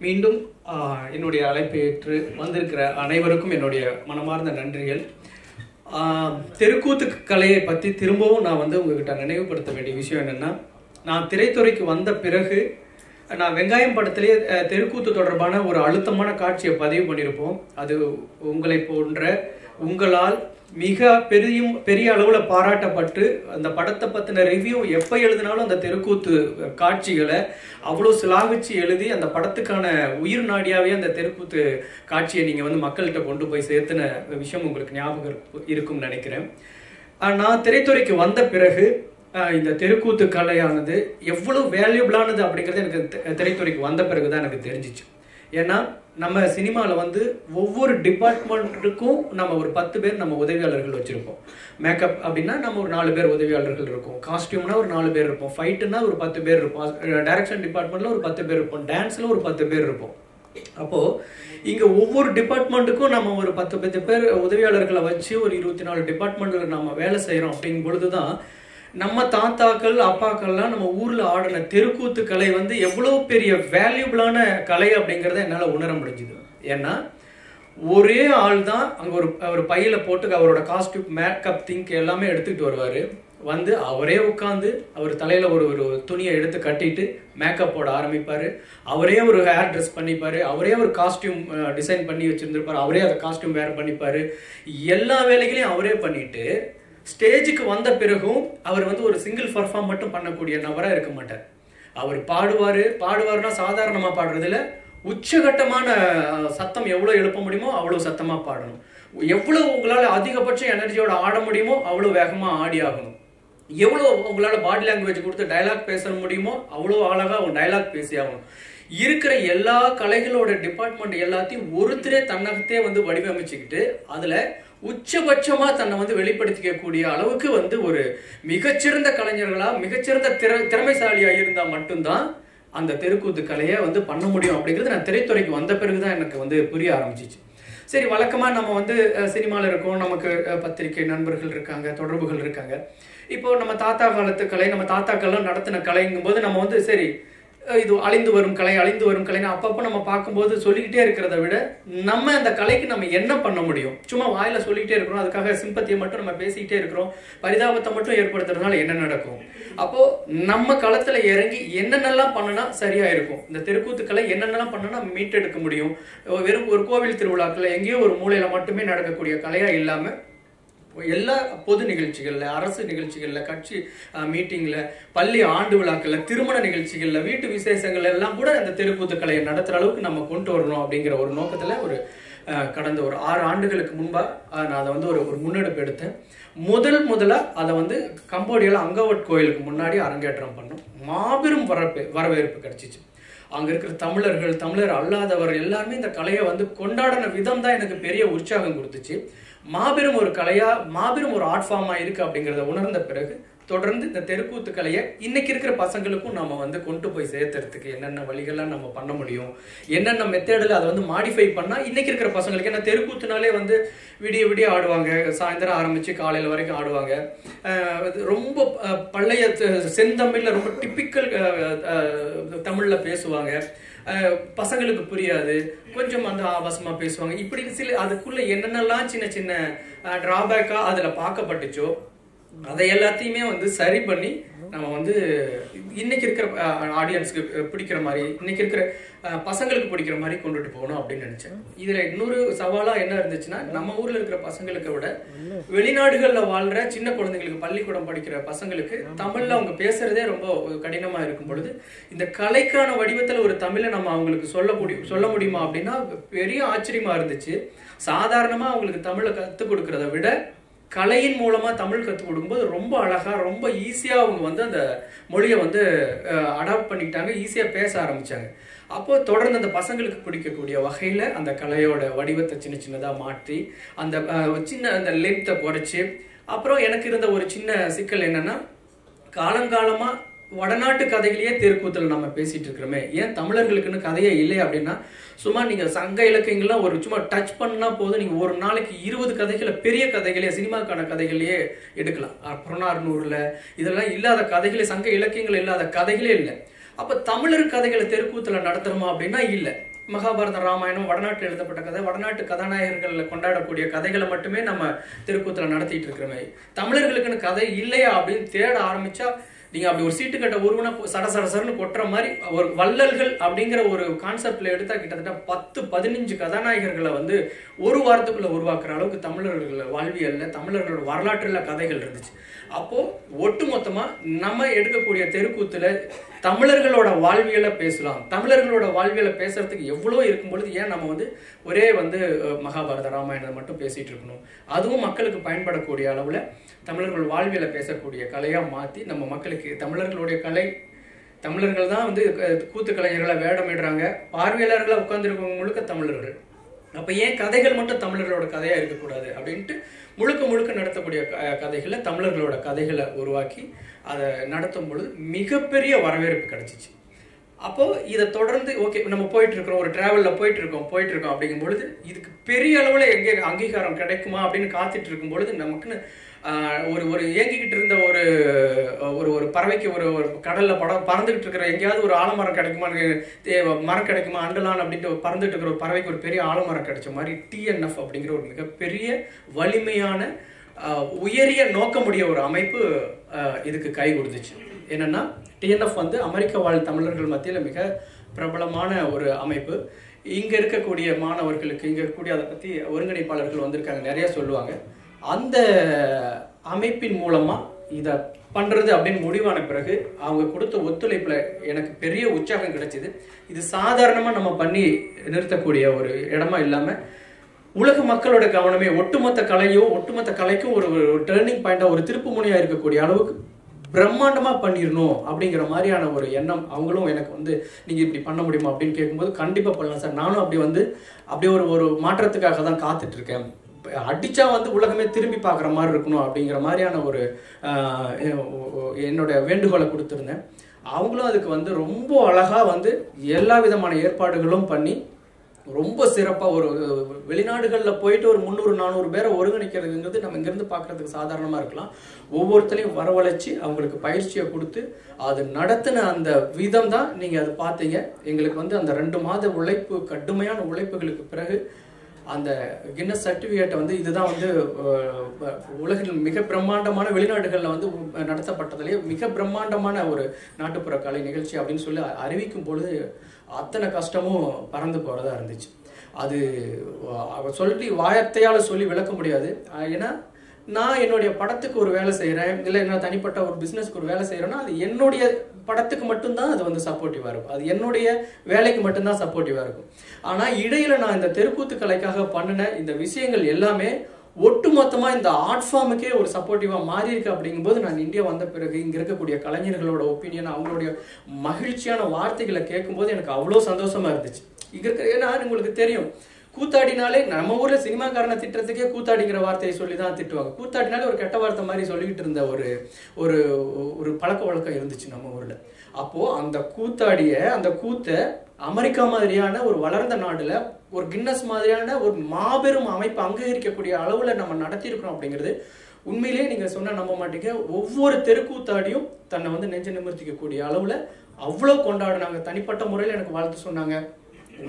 மீண்டும் என்னுடைய அழைப்பை ஏற்று வந்திருக்கிற அனைவருக்கும் என்னுடைய மனமார்ந்த நன்றிகள். தெருக்கூத்து கலையை பற்றி திரும்பவும் நான் உங்ககிட்ட நினைவுபடுத்த வேண்டிய விஷயம் என்னென்னா, நான் திரைத்துறைக்கு வந்த பிறகு நான் வெங்காயம் படத்திலே தெருக்கூத்து தொடர்பான ஒரு அழுத்தமான காட்சியை பதிவு பண்ணியிருப்போம். அது உங்களை போன்ற உங்களால் மிக பெரிய அளவில் பாராட்டப்பட்டு அந்த படத்தை பற்றின ரிவ்யூ எப்போ எழுதினாலும் அந்த தெருக்கூத்து காட்சிகளை அவ்வளோ சிலாகிச்சு எழுதி அந்த படத்துக்கான உயிர் நாடியாவே அந்த தெருக்கூத்து காட்சியை நீங்கள் மக்கள்கிட்ட கொண்டு போய் சேர்த்துன விஷயம் உங்களுக்கு ஞாபகம் இருக்கும்னு நினைக்கிறேன். நான் திரைத்துறைக்கு வந்த பிறகு இந்த தெருக்கூத்து கலையானது எவ்வளோ வேல்யூபிளானது அப்படிங்கிறது எனக்கு திரைத்துறைக்கு வந்த பிறகு தான் எனக்கு தெரிஞ்சிச்சு. ஏன்னா நம்ம சினிமாவில் ஒவ்வொரு டிபார்ட்மெண்ட்டுக்கும் நம்ம ஒரு 10 பேர் நம்ம உதவியாளர்கள் வச்சுருப்போம். மேக்கப் அப்படின்னா நம்ம ஒரு 4 பேர் உதவியாளர்கள் இருக்கும், காஸ்டியூம்னா ஒரு 4 பேர் இருப்போம், ஃபைட்டுன்னா ஒரு 10 பேர் இருப்போம், டைரக்ஷன் டிபார்ட்மெண்ட்டில் ஒரு 10 பேர் இருப்போம், டான்ஸில் ஒரு 10 பேர் இருப்போம். அப்போது இங்கே ஒவ்வொரு டிபார்ட்மெண்ட்டுக்கும் நம்ம ஒரு 10 பேர் உதவியாளர்களை வச்சு ஒரு 24 டிபார்ட்மெண்ட்டில் நம்ம வேலை செய்கிறோம். அப்படிங்கும் பொழுது தான் நம்ம தாத்தாக்கள் அப்பாக்கள்லாம் நம்ம ஊரில் ஆடின தெருக்கூத்து கலை எவ்வளோ பெரிய வேல்யூபிளான கலை அப்படிங்கிறத என்னால் உணர முடிஞ்சுது. ஏன்னா ஒரே ஆள் தான் அங்கே ஒரு பையில போட்டு அவரோட காஸ்டியூம் மேக்கப் திங்க் எல்லாமே எடுத்துக்கிட்டு வருவார். அவரே உட்காந்து அவர் தலையில் ஒரு துணியை எடுத்து கட்டிட்டு மேக்கப் போட ஆரம்பிப்பார். அவரே ஒரு ஹேர் ட்ரெஸ் பண்ணிப்பார், அவரே ஒரு காஸ்டியூம் டிசைன் பண்ணி வச்சுருந்துருப்பார், அவரே அதை காஸ்டியூம் வேர் பண்ணிப்பார். எல்லா வேலைகளையும் அவரே பண்ணிட்டு ஸ்டேஜுக்கு வந்த பிறகும் அவர் ஒரு சிங்கிள் பர்ஃபார்ம் மட்டும் பண்ணக்கூடிய நபராக இருக்க மாட்டார். அவர் பாடுவார்னா சாதாரணமாக பாடுறதுல உச்சகட்டமான சத்தம் எவ்வளோ எழுப்ப முடியுமோ அவ்வளோ சத்தமாக பாடணும். எவ்வளோ உங்களால் அதிகபட்ச எனர்ஜியோட ஆட முடியுமோ அவ்வளோ வேகமாக ஆடி ஆகணும். எவ்வளோ உங்களால் பாடி லாங்குவேஜ் கொடுத்து டைலாக் பேச முடியுமோ அவ்வளோ அழகாக அவங்க டைலாக் பேசி ஆகணும். இருக்கிற எல்லா கலைகளோட டிபார்ட்மெண்ட் எல்லாத்தையும் ஒருத்தரே தன்னகத்தே வடிவமைச்சுக்கிட்டு அதில் உச்சபட்சமா தன்னை வெளிப்படுத்திக்கக்கூடிய அளவுக்கு ஒரு மிகச்சிறந்த கலைஞர்களா மிகச்சிறந்த திறமைசாலியா இருந்தா மட்டும்தான் அந்த தெருக்கூத்து கலையை பண்ண முடியும் அப்படிங்கிறது நான் திரைத்துறைக்கு வந்த பிறகுதான் எனக்கு புரிய ஆரம்பிச்சிச்சு. சரி, வழக்கமா நம்ம சினிமாவில் இருக்கோம், நமக்கு பத்திரிகை நண்பர்கள் இருக்காங்க, தொடர்புகள் இருக்காங்க. இப்போ நம்ம தாத்தா காலத்து கலை, நம்ம தாத்தாக்கள்லாம் நடத்தின கலைங்கும் போது நம்ம சரி இது அழிந்து வரும் கலைன்னு அப்பப்போ நம்ம பார்க்கும்போது சொல்லிக்கிட்டே இருக்கிறத விட நம்ம அந்த கலைக்கு நம்ம என்ன பண்ண முடியும், சும்மா வாயில சொல்லிக்கிட்டே இருக்கிறோம், அதுக்காக சிம்பத்தியை மட்டும் நம்ம பேசிக்கிட்டே இருக்கிறோம், பரிதாபத்தை மட்டும் ஏற்படுத்துறதுனால என்ன நடக்கும்? அப்போ நம்ம களத்துல இறங்கி என்னென்னலாம் பண்ணனா சரியா இருக்கும், இந்த தெருக்கூத்து கலை என்னென்னலாம் பண்ணனா மீட்டெடுக்க முடியும், வெறும் ஒரு கோவில் திருவிழாக்கள் எங்கேயோ ஒரு மூலையில மட்டுமே நடக்கக்கூடிய கலையா இல்லாம எல்லா பொது நிகழ்ச்சிகள்ல, அரசு நிகழ்ச்சிகள்ல, கட்சி மீட்டிங்ல, பள்ளி ஆண்டு விழாக்கள்ல, திருமண நிகழ்ச்சிகள்ல, வீட்டு விசேஷங்கள் எல்லாம் கூட அந்த தெருக்கூத்து கலையை நடத்துற அளவுக்கு நம்ம கொண்டு வரணும் அப்படிங்கிற ஒரு நோக்கத்துல கடந்த ஒரு 6 ஆண்டுகளுக்கு முன்பா நான் அதை ஒரு முன்னெடுப்பு எடுத்தேன். முதலா அதை கம்போடியால அங்கவட் கோயிலுக்கு முன்னாடி அரங்கேற்றம் பண்ணோம். மாபெரும் வரவேற்பு கிடைச்சிச்சு. அங்க இருக்கிற தமிழர்கள், தமிழர் அல்லாதவர் எல்லாருமே இந்த கலையை கொண்டாடின விதம் தான் எனக்கு பெரிய உற்சாகம் கொடுத்துச்சு. மாபெரும் ஒரு கலையா, மாபெரும் ஒரு ஆர்ட் ஃபார்மா இருக்கு அப்படிங்கிறத உணர்ந்த பிறகு தொடர்ந்து இந்த தெருக்கூத்து கலையை இன்னைக்கு இருக்கிற பசங்களுக்கும் நம்ம கொண்டு போய் சேர்த்துறதுக்கு என்னென்ன வழிகள்லாம் நம்ம பண்ண முடியும், என்னென்ன மெத்தேடில் அதை மாடிஃபை பண்ணா இன்னைக்கு இருக்கிற பசங்களுக்கு, ஏன்னா தெருக்கூத்துனாலே விடிய ஆடுவாங்க, சாயந்தரம் ஆரம்பிச்சு காலையில வரைக்கும் ஆடுவாங்க. ரொம்ப பழைய செந்தமிழ்ல ரொம்ப டிப்பிக்கல் தமிழ்ல பேசுவாங்க, பசங்களுக்கு புரியாது, கொஞ்சம் ஆபாசமா பேசுவாங்க. இப்படி சில அதுக்குள்ள என்னென்னலாம் சின்ன சின்ன டிராபேக்கா அதுல பார்க்கப்பட்டுச்சோ அதை எல்லாத்தையுமே சரி பண்ணி நம்ம இன்னைக்கு இருக்கிற ஆடியன்ஸ்க்கு பிடிக்கிற மாதிரி, இன்னைக்கு இருக்கிற பசங்களுக்கு பிடிக்கிற மாதிரி கொண்டுட்டு போகணும் அப்படின்னு நினைச்சேன். இதுல இன்னொரு சவாலா என்ன இருந்துச்சுன்னா, நம்ம ஊர்ல இருக்கிற பசங்களுக்கு விட வெளிநாடுகள்ல வாழ்ற சின்ன குழந்தைங்களுக்கு, பள்ளிக்கூடம் படிக்கிற பசங்களுக்கு தமிழ்ல அவங்க பேசுறதே ரொம்ப கடினமா இருக்கும் பொழுது இந்த கலைக்கான வடிவத்துல ஒரு தமிழை நம்ம அவங்களுக்கு சொல்ல முடியுமா அப்படின்னா பெரிய ஆச்சரியமா இருந்துச்சு. சாதாரணமா அவங்களுக்கு தமிழை கத்துக் கொடுக்கறத விட கலையின் மூலமா தமிழ் கற்றுக் கொடுக்கும்போது ரொம்ப அழகா, ரொம்ப ஈஸியா அவங்க அந்த மொழியை அடாப்ட் பண்ணிக்கிட்டாங்க, ஈஸியா பேச ஆரம்பிச்சாங்க. அப்போ தொடர்ந்து அந்த பசங்களுக்கு பிடிக்கக்கூடிய வகையில அந்த கலையோட வடிவத்தை சின்னதா மாற்றி அந்த லென்த்தை குறைச்சு, அப்புறம் எனக்கு இருந்த ஒரு சின்ன சிக்கல் என்னன்னா, காலங்காலமா வடநாட்டு கதைகளையே தெருக்கூத்தில் நம்ம பேசிட்டு இருக்கிறோமே, ஏன் தமிழர்களுக்குன்னு கதையே இல்லை அப்படின்னா, சும்மா நீங்க சங்க இலக்கியங்கள்லாம் ஒரு சும்மா டச் பண்ணா போதும், நீங்க ஒரு நாளைக்கு 20 கதைகளை, பெரிய கதைகளே, சினிமாக்கான கதைகளையே எடுக்கலாம். புறநானூறுல இதெல்லாம் இல்லாத கதைகளே, சங்க இலக்கியங்கள் இல்லாத கதைகளே இல்லை. அப்ப தமிழர் கதைகளை தெருக்கூத்துல நடத்துறோமா அப்படின்னா இல்லை. மகாபாரதம், ராமாயணம் வடநாட்டில் எழுதப்பட்ட கதை, வடநாட்டு கதாநாயகர்கள் கொண்டாடக்கூடிய கதைகளை மட்டுமே நம்ம தெருக்கூத்துல நடத்திட்டு இருக்கிறோமே. தமிழர்களுக்குன்னு கதை இல்லையா அப்படின்னு தேட ஆரம்பிச்சா, நீங்க அப்படி ஒரு சீட்டு கட்ட உருவனா சடசடசரன்னு கொட்டுற மாதிரி ஒரு வள்ளல்கள் அப்படிங்கிற ஒரு கான்செப்ட்ல எடுத்தா கிட்டத்தட்ட 10-15 கதாநாயகர்களை வந்து ஒரு வாரத்துக்குள்ள உருவாக்குற அளவுக்கு தமிழர்கள் வாழ்வியல்ல, தமிழர்களோட வரலாற்றுல கதைகள் இருந்துச்சு. அப்போ ஒட்டுமொத்தமா நம்ம எடுக்கக்கூடிய தெருக்கூத்துல தமிழர்களோட வாழ்வியலை பேசலாம். தமிழர்களோட வாழ்வியலை பேசுறதுக்கு எவ்வளோ இருக்கும் பொழுது ஏன் நம்ம வந்து ஒரே வந்து மகாபாரத, ராமாயணம் மட்டும் பேசிட்டு இருக்கணும்? அதுவும் மக்களுக்கு பயன்படக்கூடிய அளவுல தமிழர்கள் வாழ்வியலை பேசக்கூடிய கலையா மாத்தி நம்ம மக்களுக்கு, தமிழர்களுடைய கலை, தமிழர்கள் தான் வந்து கூத்து கலைஞர்களை வேடமிடுறாங்க, பார்வையாளர்களை உட்கார்ந்துருக்கவங்க முழுக்க தமிழர்கள். அப்ப ஏன் கதைகள் மட்டும் தமிழர்களோட கதையா இருக்கக்கூடாது அப்படின்ட்டு முழுக்க முழுக்க நடத்தக்கூடிய கதைகளை, தமிழர்களோட கதைகளை உருவாக்கி அதை நடத்தும் பொழுது மிகப்பெரிய வரவேற்பு கிடைச்சிச்சு. அப்போ இதை தொடர்ந்து ஓகே நம்ம போயிட்டு இருக்கிறோம், ஒரு டிராவல்ல போயிட்டு இருக்கோம் அப்படிங்கும் பொழுது இதுக்கு பெரிய அளவுல எங்கே அங்கீகாரம் கிடைக்குமா அப்படின்னு காத்துட்டு இருக்கும் பொழுது நமக்குன்னு ஒரு ஏங்கிக்கிட்டு இருந்த ஒரு பறவைக்கு ஒரு கடல்ல பறந்துகிட்டு இருக்கிற எங்கேயாவது ஒரு ஆலமரம் கிடைக்குமா, மரம் கிடைக்குமா, அண்டலான் அப்படின்ட்டு பறந்துட்டு இருக்கிற ஒரு பறவைக்கு ஒரு பெரிய ஆலமரம் கிடைச்ச மாதிரி TNF அப்படிங்கிற ஒரு மிகப்பெரிய வலிமையான உயரிய நோக்கமுடைய ஒரு அமைப்பு இதுக்கு கை கொடுத்துச்சு. என்னன்னா TNF வந்து அமெரிக்க வாழ் தமிழர்கள் மத்தியில் மிக பிரபலமான ஒரு அமைப்பு. இங்க இருக்கக்கூடிய மாணவர்களுக்கு, இங்க இருக்கக்கூடிய அதை பத்தி ஒருங்கிணைப்பாளர்கள் வந்திருக்காங்க, நிறைய சொல்லுவாங்க. அந்த அமைப்பின் மூலமா இதை பண்றது அப்படின்னு முடிவான பிறகு அவங்க கொடுத்த ஒத்துழைப்புல எனக்கு பெரிய உற்சாகம் கிடைச்சது. இது சாதாரணமா நம்ம பண்ணி நிறுத்தக்கூடிய ஒரு இடமா இல்லாம உலக மக்களோட கவனமே ஒட்டுமொத்த கலைக்கும் ஒரு டேர்னிங் பாயிண்டா, ஒரு திருப்பு முனையா இருக்கக்கூடிய அளவுக்கு பிரம்மாண்டமா பண்ணிடணும் அப்படிங்கிற மாதிரியான ஒரு எண்ணம். அவங்களும் எனக்கு வந்து நீங்க இப்படி பண்ண முடியுமா அப்படின்னு கேட்கும்போது, கண்டிப்பா பண்ணலாம் சார், நானும் அப்படியே ஒரு மாற்றத்துக்காக தான் காத்துட்டு இருக்கேன், அடிச்சா வந்து உலகமே திரும்பி பார்க்குற மாதிரி இருக்கணும் அப்படிங்கிற மாதிரியான ஒரு என்னோட வேண்டுகோளை கொடுத்துருந்தேன். அவங்களும் அதுக்கு வந்து ரொம்ப அழகா வந்து எல்லா விதமான ஏற்பாடுகளும் பண்ணி ரொம்ப சிறப்பாக ஒரு வெளிநாடுகளில் போயிட்டு ஒரு 300-400 பேரை ஒருங்கிணைக்கிறதுங்கிறது நம்ம இங்கேருந்து பார்க்குறதுக்கு சாதாரணமாக இருக்கலாம். ஒவ்வொருத்தரையும் வரவழைச்சி அவங்களுக்கு பயிற்சியை கொடுத்து அது நடத்தின அந்த விதம் தான் நீங்கள் அதை பார்த்தீங்க. எங்களுக்கு வந்து அந்த 2 மாத உழைப்பு, கடுமையான உழைப்புகளுக்கு பிறகு அந்த கின்னஸ் சர்டிஃபிகேட்டை வந்து இதுதான் வந்து உலகில் மிக பிரம்மாண்டமான, வெளிநாடுகளில் வந்து நடத்தப்பட்டதுலேயே மிக பிரம்மாண்டமான ஒரு நாட்டுப்புற கலை நிகழ்ச்சி அப்படின்னு சொல்லி அறிவிக்கும் பொழுது அத்தனை கஷ்டமும் பறந்து போகிறதா இருந்துச்சு. அது சொல்லி வார்த்தையால் சொல்லி விளக்க முடியாது. ஏன்னா நான் என்னுடைய படத்துக்கு ஒரு வேலை செய்கிறேன், இல்லை என்ன தனிப்பட்ட ஒரு பிஸ்னஸ்க்கு ஒரு வேலை செய்கிறேன்னா அது என்னுடைய படத்துக்கு மட்டும்தான் அது வந்து சப்போர்ட்டிவாக இருக்கும், அது என்னுடைய வேலைக்கு மட்டும்தான் சப்போர்ட்டிவாக இருக்கும். ஆனால் இடையில நான் இந்த தெருக்கூத்து கலைக்காக பண்ணின இந்த விஷயங்கள் எல்லாமே ஒட்டுமொத்தமாக இந்த ஆர்ட் ஃபார்முக்கே ஒரு சப்போர்ட்டிவாக மாறி இருக்கு. அப்படிங்கும்போது நான் இந்தியா வந்த பிறகு இங்கே இருக்கக்கூடிய கலைஞர்களோட ஒப்பீனியன், அவங்களுடைய மகிழ்ச்சியான வார்த்தைகளை கேட்கும்போது எனக்கு அவ்வளோ சந்தோஷமா இருந்துச்சு. இங்கே இருக்கிற, ஏன்னா உங்களுக்கு தெரியும், கூத்தாடினாலே நம்ம ஊர்ல சினிமாக்காரனை திட்டத்துக்கே கூத்தாடிங்கிற வார்த்தையை சொல்லி தான் திட்டுவாங்க. கூத்தாடினாலே ஒரு கெட்ட வார்த்தை மாதிரி சொல்லிக்கிட்டு இருந்த ஒரு பழக்க வழக்கம் இருந்துச்சு நம்ம ஊர்ல. அப்போ அந்த கூத்தை அமெரிக்கா மாதிரியான ஒரு வளர்ந்த நாடுல ஒரு கின்னஸ் மாதிரியான ஒரு மாபெரும் அமைப்பு அங்கீகரிக்கக்கூடிய அளவுல நம்ம நடத்தியிருக்கிறோம் அப்படிங்கிறது உண்மையிலேயே நீங்க சொன்னா நம்ப மாட்டீங்க. ஒவ்வொரு தெருக்கூத்தாடியும் தன்னை வந்து நெஞ்ச நிமிர்த்திக்கக்கூடிய அளவுல அவ்வளவு கொண்டாடினாங்க. தனிப்பட்ட முறையில் எனக்கு வாழ்த்து சொன்னாங்க,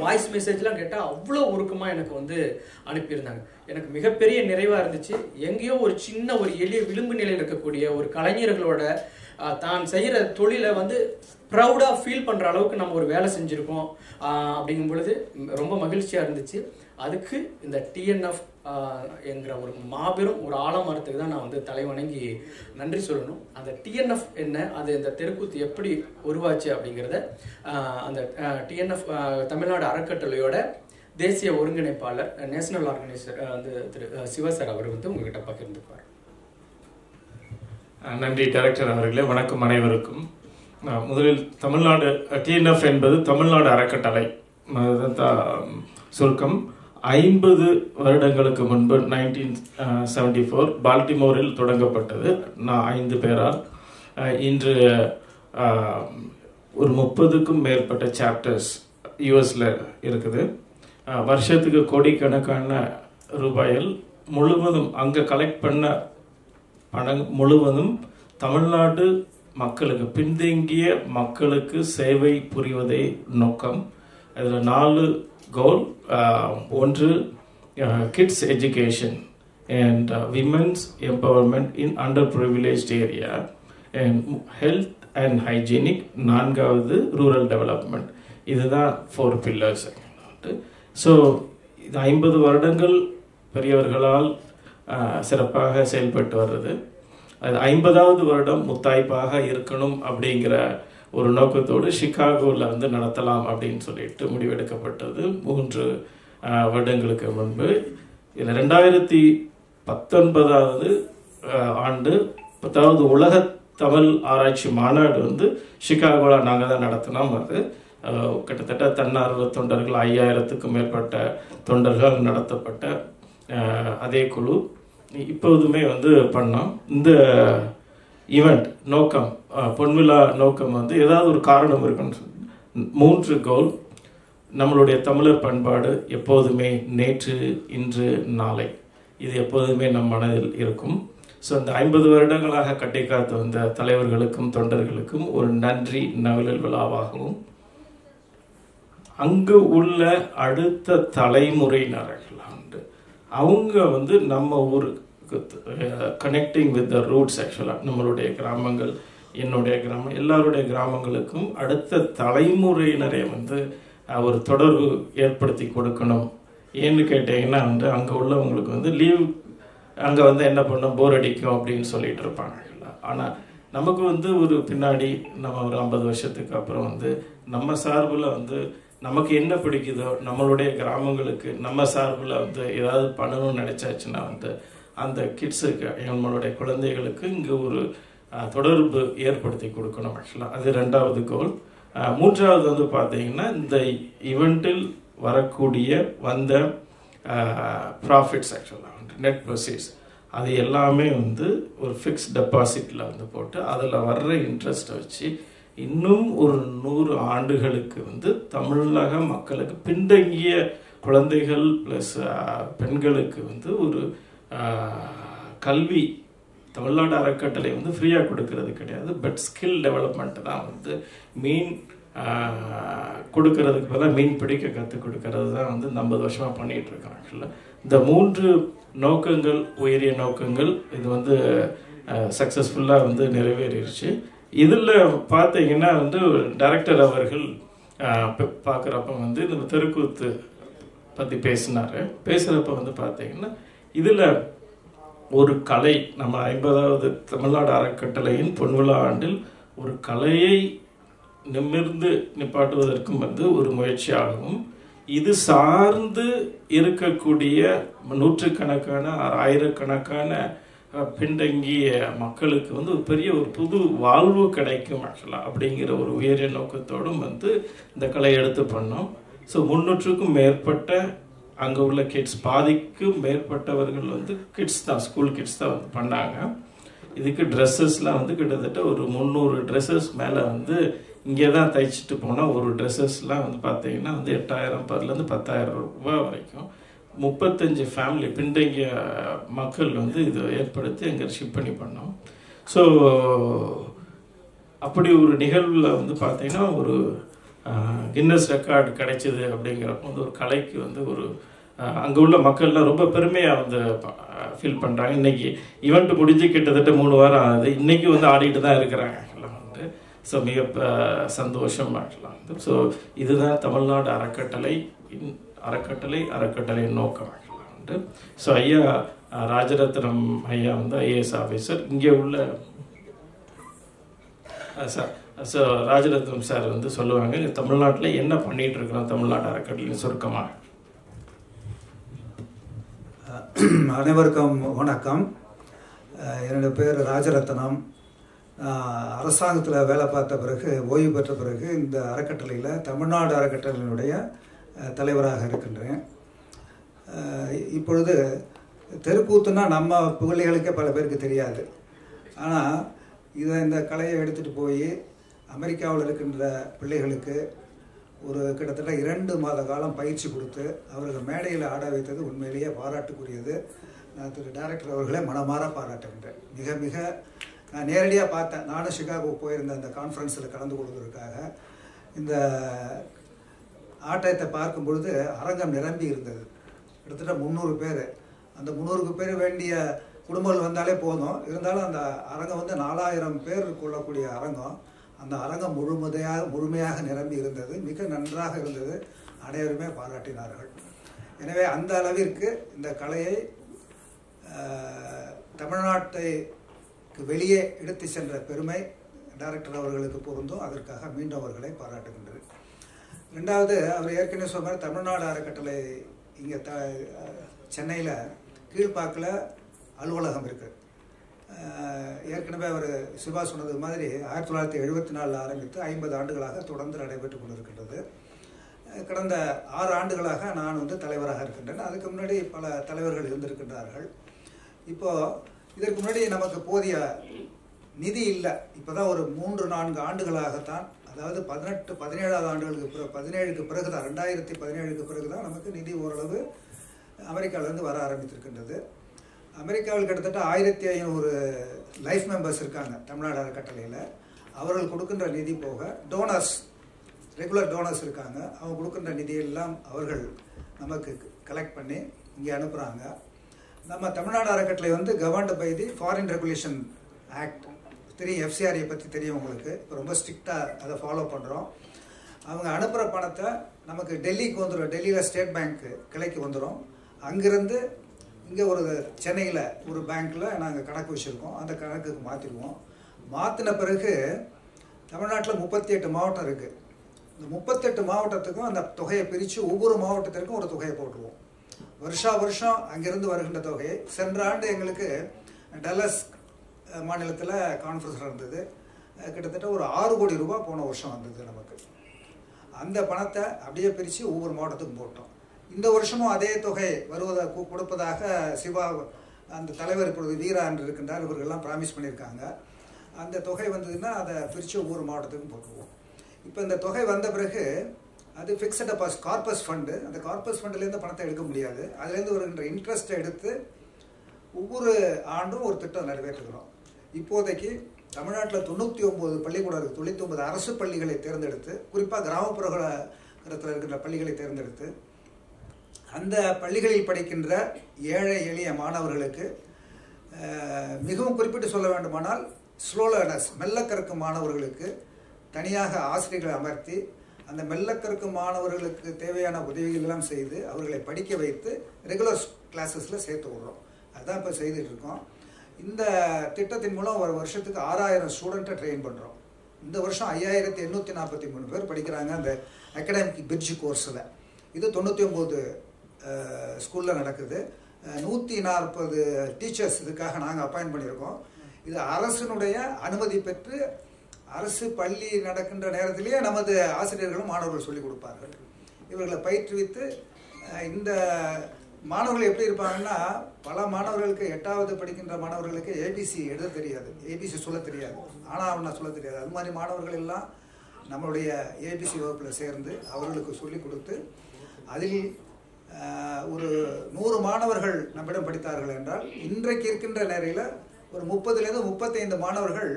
வாய்ஸ் மெசேஜ்லாம் கேட்டால் அவ்வளோ உருக்கமாக எனக்கு வந்து அனுப்பியிருந்தாங்க. எனக்கு மிகப்பெரிய நிறைவாக இருந்துச்சு. எங்கேயோ ஒரு சின்ன ஒரு எளிய விளிம்பு நிலையில் இருக்கக்கூடிய ஒரு கலைஞர்களோட தான் செய்கிற தொழிலை வந்து ப்ரௌடாக ஃபீல் பண்ணுற அளவுக்கு நம்ம ஒரு வேலை செஞ்சுருக்கோம் அப்படிங்கும் பொழுது ரொம்ப மகிழ்ச்சியாக இருந்துச்சு. அதுக்கு இந்த TNF என்கிற ஒரு மாபெரும் ஒரு ஆலமரத்துக்கு தான் நான் வந்து தலைவணங்கி நன்றி சொல்லணும். அந்த TNF என்ன, அது இந்த தெருக்கூத்து எப்படி உருவாச்சு அப்படிங்கிறத அந்த TNF தமிழ்நாடு அறக்கட்டளையோட தேசிய ஒருங்கிணைப்பாளர், நேஷனல் ஆர்கனைசர் வந்து திரு சிவசர் அவர் வந்து உங்ககிட்ட பகிர்ந்துப்பார். நன்றி டைரக்டர் அவர்களே. வணக்கம் அனைவருக்கும். முதலில் தமிழ்நாடு TNF என்பது தமிழ்நாடு அறக்கட்டளை சுருக்கம். 50 வருடங்களுக்கு முன்பு 1974 பால்டிமோரில் தொடங்கப்பட்டது. நான் 5 பேரால். இன்று ஒரு 30க்கும் மேற்பட்ட சாப்டர்ஸ் யூஎஸில் இருக்குது. வருஷத்துக்கு கோடிக்கணக்கான ரூபாயில் முழுவதும் அங்கே கலெக்ட் பண்ண பணம் முழுவதும் தமிழ்நாடு மக்களுக்கு, பின்தங்கிய மக்களுக்கு சேவை புரிவதே நோக்கம். அதில் 4 கோல். ஒன்று kids education and women's empowerment in under privileged area and health and hygienic. 4வது ரூரல் டெவலப்மெண்ட். இதுதான் 4 பில்லர்ஸ். ஸோ இது 50 வருடங்கள் பெரியவர்களால் சிறப்பாக செயல்பட்டு வர்றது. அது 50வது வருடம் முத்தாய்ப்பாக இருக்கணும் அப்படிங்கிற ஒரு நோக்கத்தோடு சிகாகோவில் வந்து நடத்தலாம் அப்படின்னு சொல்லிட்டு முடிவெடுக்கப்பட்டது 3 வருடங்களுக்கு முன்பு. இதில் 2019வது ஆண்டு 10வது உலக தமிழ் ஆராய்ச்சி மாநாடு வந்து சிகாகோவில் நாங்கள் தான் நடத்தினோம். அது கிட்டத்தட்ட தன்னார்வ தொண்டர்கள் 5000க்கும் மேற்பட்ட தொண்டர்கள் நடத்தப்பட்ட அதே குழு இப்போதுமே வந்து பண்ணோம். இந்த ஈவெண்ட் நோக்கம், பொன்விழா நோக்கம் வந்து ஏதாவது ஒரு காரணம் இருக்குன்னு 3 கோல். நம்மளுடைய தமிழர் பண்பாடு எப்போதுமே நேற்று, இன்று, நாளை, இது எப்போதுமே நம் மனதில் இருக்கும். ஸோ அந்த 50 வருடங்களாக கட்டி காத்து வந்த தலைவர்களுக்கும் தொண்டர்களுக்கும் ஒரு நன்றி நவிழல் விழாவாகவும், அங்கு உள்ள அடுத்த தலைமுறையினர்கள் அவங்க வந்து நம்ம ஊருக்கு கனெக்டிங் வித் த ரூட்ஸ். ஆக்சுவலாக நம்மளுடைய கிராமங்கள், என்னுடைய கிராமம், எல்லாருடைய கிராமங்களுக்கும் அடுத்த தலைமுறையினரை வந்து ஒரு தொடர்பு ஏற்படுத்தி கொடுக்கணும். ஏன்னு கேட்டிங்கன்னா வந்து அங்கே உள்ளவங்களுக்கு வந்து லீவ் அங்கே வந்து என்ன பண்ணோம், போர் அடிக்கும் அப்படின்னு சொல்லிட்டு இருப்பாங்க. ஆனால் நமக்கு வந்து ஒரு பின்னாடி நம்ம ஒரு 50 வருஷத்துக்கு அப்புறம் வந்து நம்ம சார்பில் வந்து நமக்கு என்ன பிடிக்குதோ நம்மளுடைய கிராமங்களுக்கு நம்ம சார்பில் வந்து ஏதாவது பண்ணணும்னு நினச்சாச்சுன்னா வந்து அந்த கிட்ஸுக்கு, நம்மளுடைய குழந்தைகளுக்கு இங்கே ஒரு தொடர்பு ஏற்படுத்தி கொடுக்கணும். ஆக்சுவலாக அது 2வது கோல். 3வது வந்து பார்த்தீங்கன்னா இந்த ஈவெண்ட்டில் வரக்கூடிய வந்த ப்ராஃபிட்ஸ், ஆக்சுவலாக வந்து நெட் ப்ரொசீட்ஸ், அது எல்லாமே வந்து ஒரு ஃபிக்ஸ் டெபாசிட்டில் வந்து போட்டு அதில் வர்ற இன்ட்ரெஸ்ட்டை வச்சு இன்னும் ஒரு 100 ஆண்டுகளுக்கு வந்து தமிழக மக்களுக்கு, பின்தங்கிய குழந்தைகள் ப்ளஸ் பெண்களுக்கு வந்து ஒரு கல்வி தமிழ்நாடு அறக்கட்டளை வந்து ஃப்ரீயாக கொடுக்கறது கிடையாது. பட் ஸ்கில் டெவலப்மெண்ட் தான் வந்து மீன் கொடுக்கறதுக்கு பதிலாக மீன் பிடிக்க கற்றுக் கொடுக்கறது தான் வந்து 50 வருஷமாக பண்ணிகிட்டு இருக்கோம். ஆக்சுவலாக இந்த 3 நோக்கங்கள், உயரிய நோக்கங்கள், இது வந்து சக்ஸஸ்ஃபுல்லாக வந்து நிறைவேறிடுச்சு. இதில் பார்த்தீங்கன்னா வந்து டைரக்டர் அவர்கள் பார்க்குறப்ப வந்து இந்த தெருக்கூத்து பற்றி பேசுகிறப்ப வந்து பார்த்தீங்கன்னா இதில் ஒரு கலை, நம்ம 50வது தமிழ்நாடு அறக்கட்டளையின் பொன்விழா ஆண்டில் ஒரு கலையை நிமிர்ந்து நிப்பாட்டுவதற்கும் வந்து ஒரு முயற்சியாகவும், இது சார்ந்து இருக்கக்கூடிய 100கணக்கான 1000கணக்கான பின்தங்கிய மக்களுக்கு வந்து ஒரு பெரிய ஒரு புது வாழ்வு கிடைக்கும் ஆக்சுவலாக அப்படிங்கிற ஒரு உயரிய நோக்கத்தோடும் வந்து இந்த கலையை எடுத்து பண்ணோம். ஸோ 300க்கும் மேற்பட்ட அங்கே உள்ள கிட்ஸ், பாதிக்கும் மேற்பட்டவர்கள் வந்து கிட்ஸ் தான், ஸ்கூல் கிட்ஸ் தான் வந்து பண்ணாங்க. இதுக்கு ட்ரெஸ்ஸஸ்லாம் வந்து கிட்டத்தட்ட ஒரு 300 ட்ரெஸ்ஸஸ் மேலே வந்து இங்கே தான் தைச்சிட்டு போனால் ஒரு ட்ரெஸ்ஸஸ்லாம் வந்து பார்த்தீங்கன்னா வந்து 8000 10,000 ரூபாய் வரைக்கும் 35 ஃபேமிலி பின்தங்கிய மக்கள் வந்து இது ஏற்படுத்தி அங்கே ஷிப் பண்ணி பண்ணோம். ஸோ அப்படி ஒரு நிகழ்வில் வந்து பார்த்தீங்கன்னா ஒரு கின்னஸ் ரெக்கார்டு கிடைச்சிது அப்படிங்கிறப்ப வந்து ஒரு கலைக்கு வந்து ஒரு அங்கே உள்ள மக்கள்லாம் ரொம்ப பெருமையாக வந்து ஃபீல் பண்ணுறாங்க. இன்றைக்கி ஈவெண்ட் முடிஞ்சு கிட்டத்தட்ட 3 வாரம் ஆகுது, இன்றைக்கி வந்து ஆடிட்டு தான் இருக்கிறாங்க ஆக்சுவலாக வந்து. ஸோ மிக சந்தோஷம் ஆக்சுவலாக வந்து. ஸோ இதுதான் தமிழ்நாடு அறக்கட்டளை நோக்கம் ஆக்சுவலாக வந்து. ஸோ ஐயா ராஜரத்னம் ஐயா வந்து ஐஏஎஸ் ஆஃபீஸர், இங்கே உள்ள சார் ஸோ ராஜரத்னம் சார் வந்து சொல்லுவாங்க தமிழ்நாட்டில் என்ன பண்ணிகிட்டு இருக்கிறோம் தமிழ்நாடு அறக்கட்டளைன்னு சுருக்கமாக. அனைவருக்கும் வணக்கம். என்னுடைய பேர் ராஜரத்னம். அரசாங்கத்தில் வேலை பார்த்த பிறகு, ஓய்வு பெற்ற பிறகு இந்த அறக்கட்டளையில் தமிழ்நாடு அறக்கட்டளையினுடைய தலைவராக இருக்கின்றேன். இப்பொழுது தெருக்கூத்துனா நம்ம பிள்ளைகளுக்கே பல பேருக்கு தெரியாது. ஆனால் இந்த கலையை எடுத்துகிட்டு போய் அமெரிக்காவில் இருக்கின்ற பிள்ளைகளுக்கு ஒரு கிட்டத்தட்ட 2 மாத காலம் பயிற்சி கொடுத்து அவர்கள் மேடையில் ஆட வைத்தது உண்மையிலேயே பாராட்டுக்குரியது. நான் திரு டைரக்டர் அவர்களே மனமாற பாராட்டுகின்றேன். மிக மிக நான் நேரடியாக பார்த்தேன். நானும் சிகாகோ போயிருந்த அந்த கான்ஃபரன்ஸில் கலந்து கொள்வதற்காக. இந்த ஆட்டத்தை பார்க்கும் பொழுது அரங்கம் நிரம்பி இருந்தது. கிட்டத்தட்ட 300 பேர். அந்த 300 பேர் வேண்டிய குடும்பங்கள் வந்தாலே போதும். இருந்தாலும் அந்த அரங்கம் வந்து 4000 பேர் கொள்ளக்கூடிய அரங்கம். அந்த அரங்கம் முழுமையாக நிரம்பி இருந்தது. மிக நன்றாக இருந்தது. அனைவருமே பாராட்டினார்கள். எனவே அந்த அளவிற்கு இந்த கலையை தமிழ்நாட்டுக்கு வெளியே எடுத்து சென்ற பெருமை டைரக்டர் அவர்களுக்கு பொருந்தும். அதற்காக மீண்டும் அவர்களை பாராட்டுகின்றது. ரெண்டாவது, அவர் ஏற்கனவே சொன்ன தமிழ்நாடு அறக்கட்டளை இங்கே சென்னையில் கீழ்ப்பாக்கில் அலுவலகம் இருக்குது. ஏற்கனவே அவர் சிவா சொன்னது மாதிரி 1974 ஆரம்பித்து 50 ஆண்டுகளாக தொடர்ந்து நடைபெற்று கொண்டிருக்கின்றது. கடந்த 6 ஆண்டுகளாக நான் வந்து தலைவராக இருக்கின்றேன். அதுக்கு முன்னாடி பல தலைவர்கள் இருந்திருக்கின்றார்கள். இப்போது இதற்கு முன்னாடி நமக்கு போதிய நிதி இல்லை. இப்போ தான் ஒரு 3-4 ஆண்டுகளாகத்தான், அதாவது 18-17 ஆண்டுகளுக்கு 17க்கு பிறகு தான், 2017க்கு பிறகு தான் நமக்கு நிதி ஓரளவு அமெரிக்காவிலேருந்து வர ஆரம்பித்திருக்கின்றது. அமெரிக்காவில் கிட்டத்தட்ட 1500 லைஃப் மெம்பர்ஸ் இருக்காங்க தமிழ்நாடு அறக்கட்டளையில். அவர்கள் கொடுக்கின்ற நிதி போக டோனர்ஸ், ரெகுலர் டோனர்ஸ் இருக்காங்க. அவங்க கொடுக்கின்ற நிதியெல்லாம் அவர்கள் நமக்கு கலெக்ட் பண்ணி இங்கே அனுப்புகிறாங்க. நம்ம தமிழ்நாடு அறக்கட்டளை வந்து governed by the foreign regulation act. தெரியும், FCRA பற்றி தெரியும் உங்களுக்கு. இப்போ ரொம்ப ஸ்ட்ரிக்டாக அதை ஃபாலோ பண்ணுறோம். அவங்க அனுப்புகிற பணத்தை நமக்கு டெல்லிக்கு வந்துடும். டெல்லியில் ஸ்டேட் பேங்க் கிளைக்கு வந்துடும். அங்கேருந்து இங்கே ஒரு சென்னையில் ஒரு பேங்க்கில் நாங்கள் கணக்கு வச்சுருக்கோம். அந்த கணக்குக்கு மாற்றிடுவோம். மாற்றின பிறகு தமிழ்நாட்டில் 38 மாவட்டம் இருக்குது. இந்த 38 மாவட்டத்துக்கும் அந்த தொகையை பிரித்து ஒவ்வொரு மாவட்டத்திற்கும் ஒரு தொகையை போட்டுருவோம். வருஷம் அங்கிருந்து வருகின்ற தொகையை, சென்ற ஆண்டு எங்களுக்கு டல்லஸ் மாநிலத்தில் கான்ஃபரன்ஸ் நடந்தது. கிட்டத்தட்ட ஒரு 6 கோடி ரூபாய் போன வருஷம் வந்தது நமக்கு. அந்த பணத்தை அப்படியே பிரித்து ஒவ்வொரு மாவட்டத்துக்கும் போட்டோம். இந்த வருஷமும் அதே தொகை கொடுப்பதாக சிவா அந்த தலைவர் இப்பொழுது வீரா என்று இருக்கின்றார். இவர்கள்லாம் ப்ராமிஸ் பண்ணியிருக்காங்க. அந்த தொகை வந்ததுன்னா அதை பிரித்து ஒவ்வொரு மாவட்டத்துக்கும் போட்டுருவோம். இப்போ இந்த தொகை வந்த பிறகு அது ஃபிக்ஸட் டெபாசிட் கார்பஸ் ஃபண்டு. அந்த கார்பஸ் ஃபண்டுலேருந்து பணத்தை எடுக்க முடியாது. அதுலேருந்து வருகின்ற இன்ட்ரெஸ்ட்டை எடுத்து ஒவ்வொரு ஆண்டும் ஒரு திட்டம் நிறைவேற்றுகிறோம். இப்போதைக்கு தமிழ்நாட்டில் 99 பள்ளிக்கூடம் இருக்குது. 99 அரசு பள்ளிகளை தேர்ந்தெடுத்து, குறிப்பாக கிராமப்புறத்தில் இருக்கின்ற பள்ளிகளை தேர்ந்தெடுத்து அந்த பள்ளிகளில் படிக்கின்ற ஏழை எளிய மாணவர்களுக்கு, மிகவும் குறிப்பிட்டு சொல்ல வேண்டுமானால் ஸ்லோ லேர்னர்ஸ், மெல்ல கற்கும் மாணவர்களுக்கு தனியாக ஆசிரியர்களை அமர்த்தி அந்த மெல்ல கற்கும் மாணவர்களுக்கு தேவையான உதவிகள் எல்லாம் செய்து அவர்களை படிக்க வைத்து ரெகுலர் கிளாஸஸில் சேர்த்து விடுறோம். அதுதான் இப்போ செய்துட்டு இருக்கோம். இந்த திட்டத்தின் மூலம் ஒரு வருஷத்துக்கு 6000 ஸ்டூடெண்ட்டை ட்ரெயின் பண்ணுறோம். இந்த வருஷம் 5843 பேர் படிக்கிறாங்க அந்த அகாடமிக் பிரிட்ஜ் கோர்ஸில். இது 99 ஸ்கூலில் நடக்குது. 140 டீச்சர்ஸ் இதுக்காக நாங்கள் அப்பாயின்ட் பண்ணியிருக்கோம். இது அரசினுடைய அனுமதி பெற்று அரசு பள்ளி நடக்கின்ற நேரத்திலேயே நமது ஆசிரியர்களும் மாணவர்கள் சொல்லிக் கொடுப்பார்கள். இவர்களை பயிற்றுவித்து இந்த மாணவர்கள் எப்படி இருப்பாங்கன்னா, பல மாணவர்களுக்கு 8வது படிக்கின்ற மாணவர்களுக்கு ABC எழுத தெரியாது, ABC சொல்ல தெரியாது, ஆனால் சொல்ல தெரியாது. அது மாதிரி மாணவர்கள் எல்லாம் நம்மளுடைய ABC வகுப்பில் சேர்ந்து அவர்களுக்கு சொல்லிக் கொடுத்து அதில் ஒரு 100 மாணவர்கள் நம்மிடம் படித்தார்கள் என்றால் இன்றைக்கு இருக்கின்ற நேரையில் ஒரு 30லேருந்து 35 மாணவர்கள்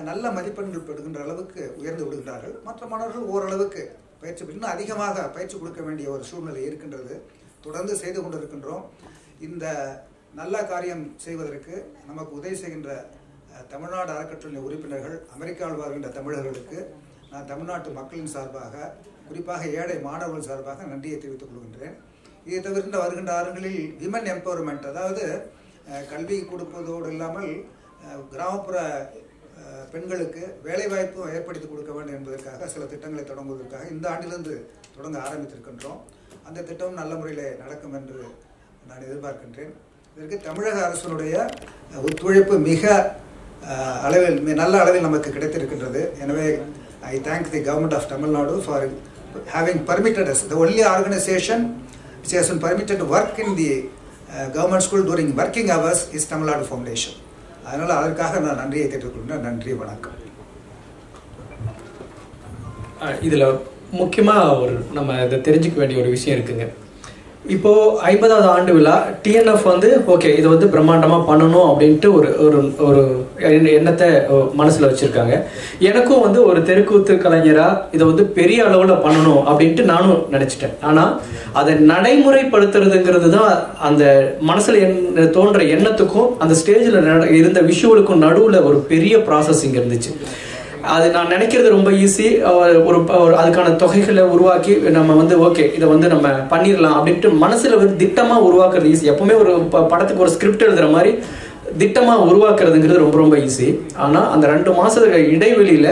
நல்ல மதிப்பெண்கள் பெறுகின்ற அளவுக்கு உயர்ந்து விடுகின்றார்கள். மற்ற மாணவர்கள் ஓரளவுக்கு பயிற்சி இன்னும் அதிகமாக பயிற்சி கொடுக்க வேண்டிய ஒரு சூழ்நிலை இருக்கின்றது. தொடர்ந்து செய்து கொண்டிருக்கின்றோம். இந்த நல்ல காரியம் செய்வதற்கு நமக்கு உதவி செய்கின்ற தமிழ்நாடு அறக்கட்டளை உறுப்பினர்கள், அமெரிக்காவில் வாழ்கின்ற தமிழர்களுக்கு நான் தமிழ்நாட்டு மக்களின் சார்பாக, குறிப்பாக ஏழை மாணவர்கள் சார்பாக நன்றியை தெரிவித்துக் கொள்கின்றேன். இதை தவிர்த்து வருகின்ற ஆறுகளில் விமன் எம்பவர்மெண்ட், அதாவது கல்வி கொடுப்பதோடு இல்லாமல் கிராமப்புற பெண்களுக்கு வேலைவாய்ப்பு ஏற்படுத்தி கொடுக்க வேண்டும் என்பதற்காக சில திட்டங்களை தொடங்குவதற்காக இந்த ஆண்டிலிருந்து தொடங்க ஆரம்பித்திருக்கின்றோம். அந்த திட்டம் நல்ல முறையில் நடக்கும் என்று நான் எதிர்பார்க்கின்றேன். இதற்கு தமிழக அரசினுடைய ஒத்துழைப்பு மிக நல்ல அளவில் நமக்கு கிடைத்திருக்கின்றது. எனவே I thank the government of Tamil Nadu for having permitted us. The only organization which has been permitted to work in the government school during working hours is Tamil Nadu Foundation. அதனால் அதற்காக நான் நன்றியை தெரிவித்துக் கொள்கிறேன். நன்றி, வணக்கம். இதில் முக்கியமாக நம்ம இதை தெரிஞ்சுக்க வேண்டிய ஒரு விஷயம் இருக்குங்க. இப்போது 50வது ஆண்டு விழா டிஎன்எஃப் ஓகே இதை பிரம்மாண்டமாக பண்ணணும் அப்படின்ட்டு ஒரு எண்ணத்தை மனசில் வச்சுருக்காங்க. எனக்கும் ஒரு தெருக்கூத்து கலைஞராக இதை பெரிய அளவில் பண்ணணும் அப்படின்ட்டு நானும் நினச்சிட்டேன். ஆனால் அதை நடைமுறைப்படுத்துறதுங்கிறது தான் அந்த மனசில் தோன்ற எண்ணத்துக்கும் அந்த ஸ்டேஜில் இருந்த விஷுவலுக்கும் நடுவில் ஒரு பெரிய ப்ராசஸிங் இருந்துச்சு. அது நான் நினைக்கிறது ரொம்ப ஈஸி. அதுக்கான தொகைகளை உருவாக்கி நம்ம ஓகே இதை நம்ம பண்ணிடலாம் அப்படின்ட்டு மனசில் திட்டமாக உருவாக்குறது ஈஸி. எப்பவுமே ஒரு படத்துக்கு ஒரு ஸ்கிரிப்ட் எழுதுகிற மாதிரி திட்டமாக உருவாக்குறதுங்கிறது ரொம்ப ரொம்ப ஈஸி. ஆனால் அந்த 2 மாத இடைவெளியில்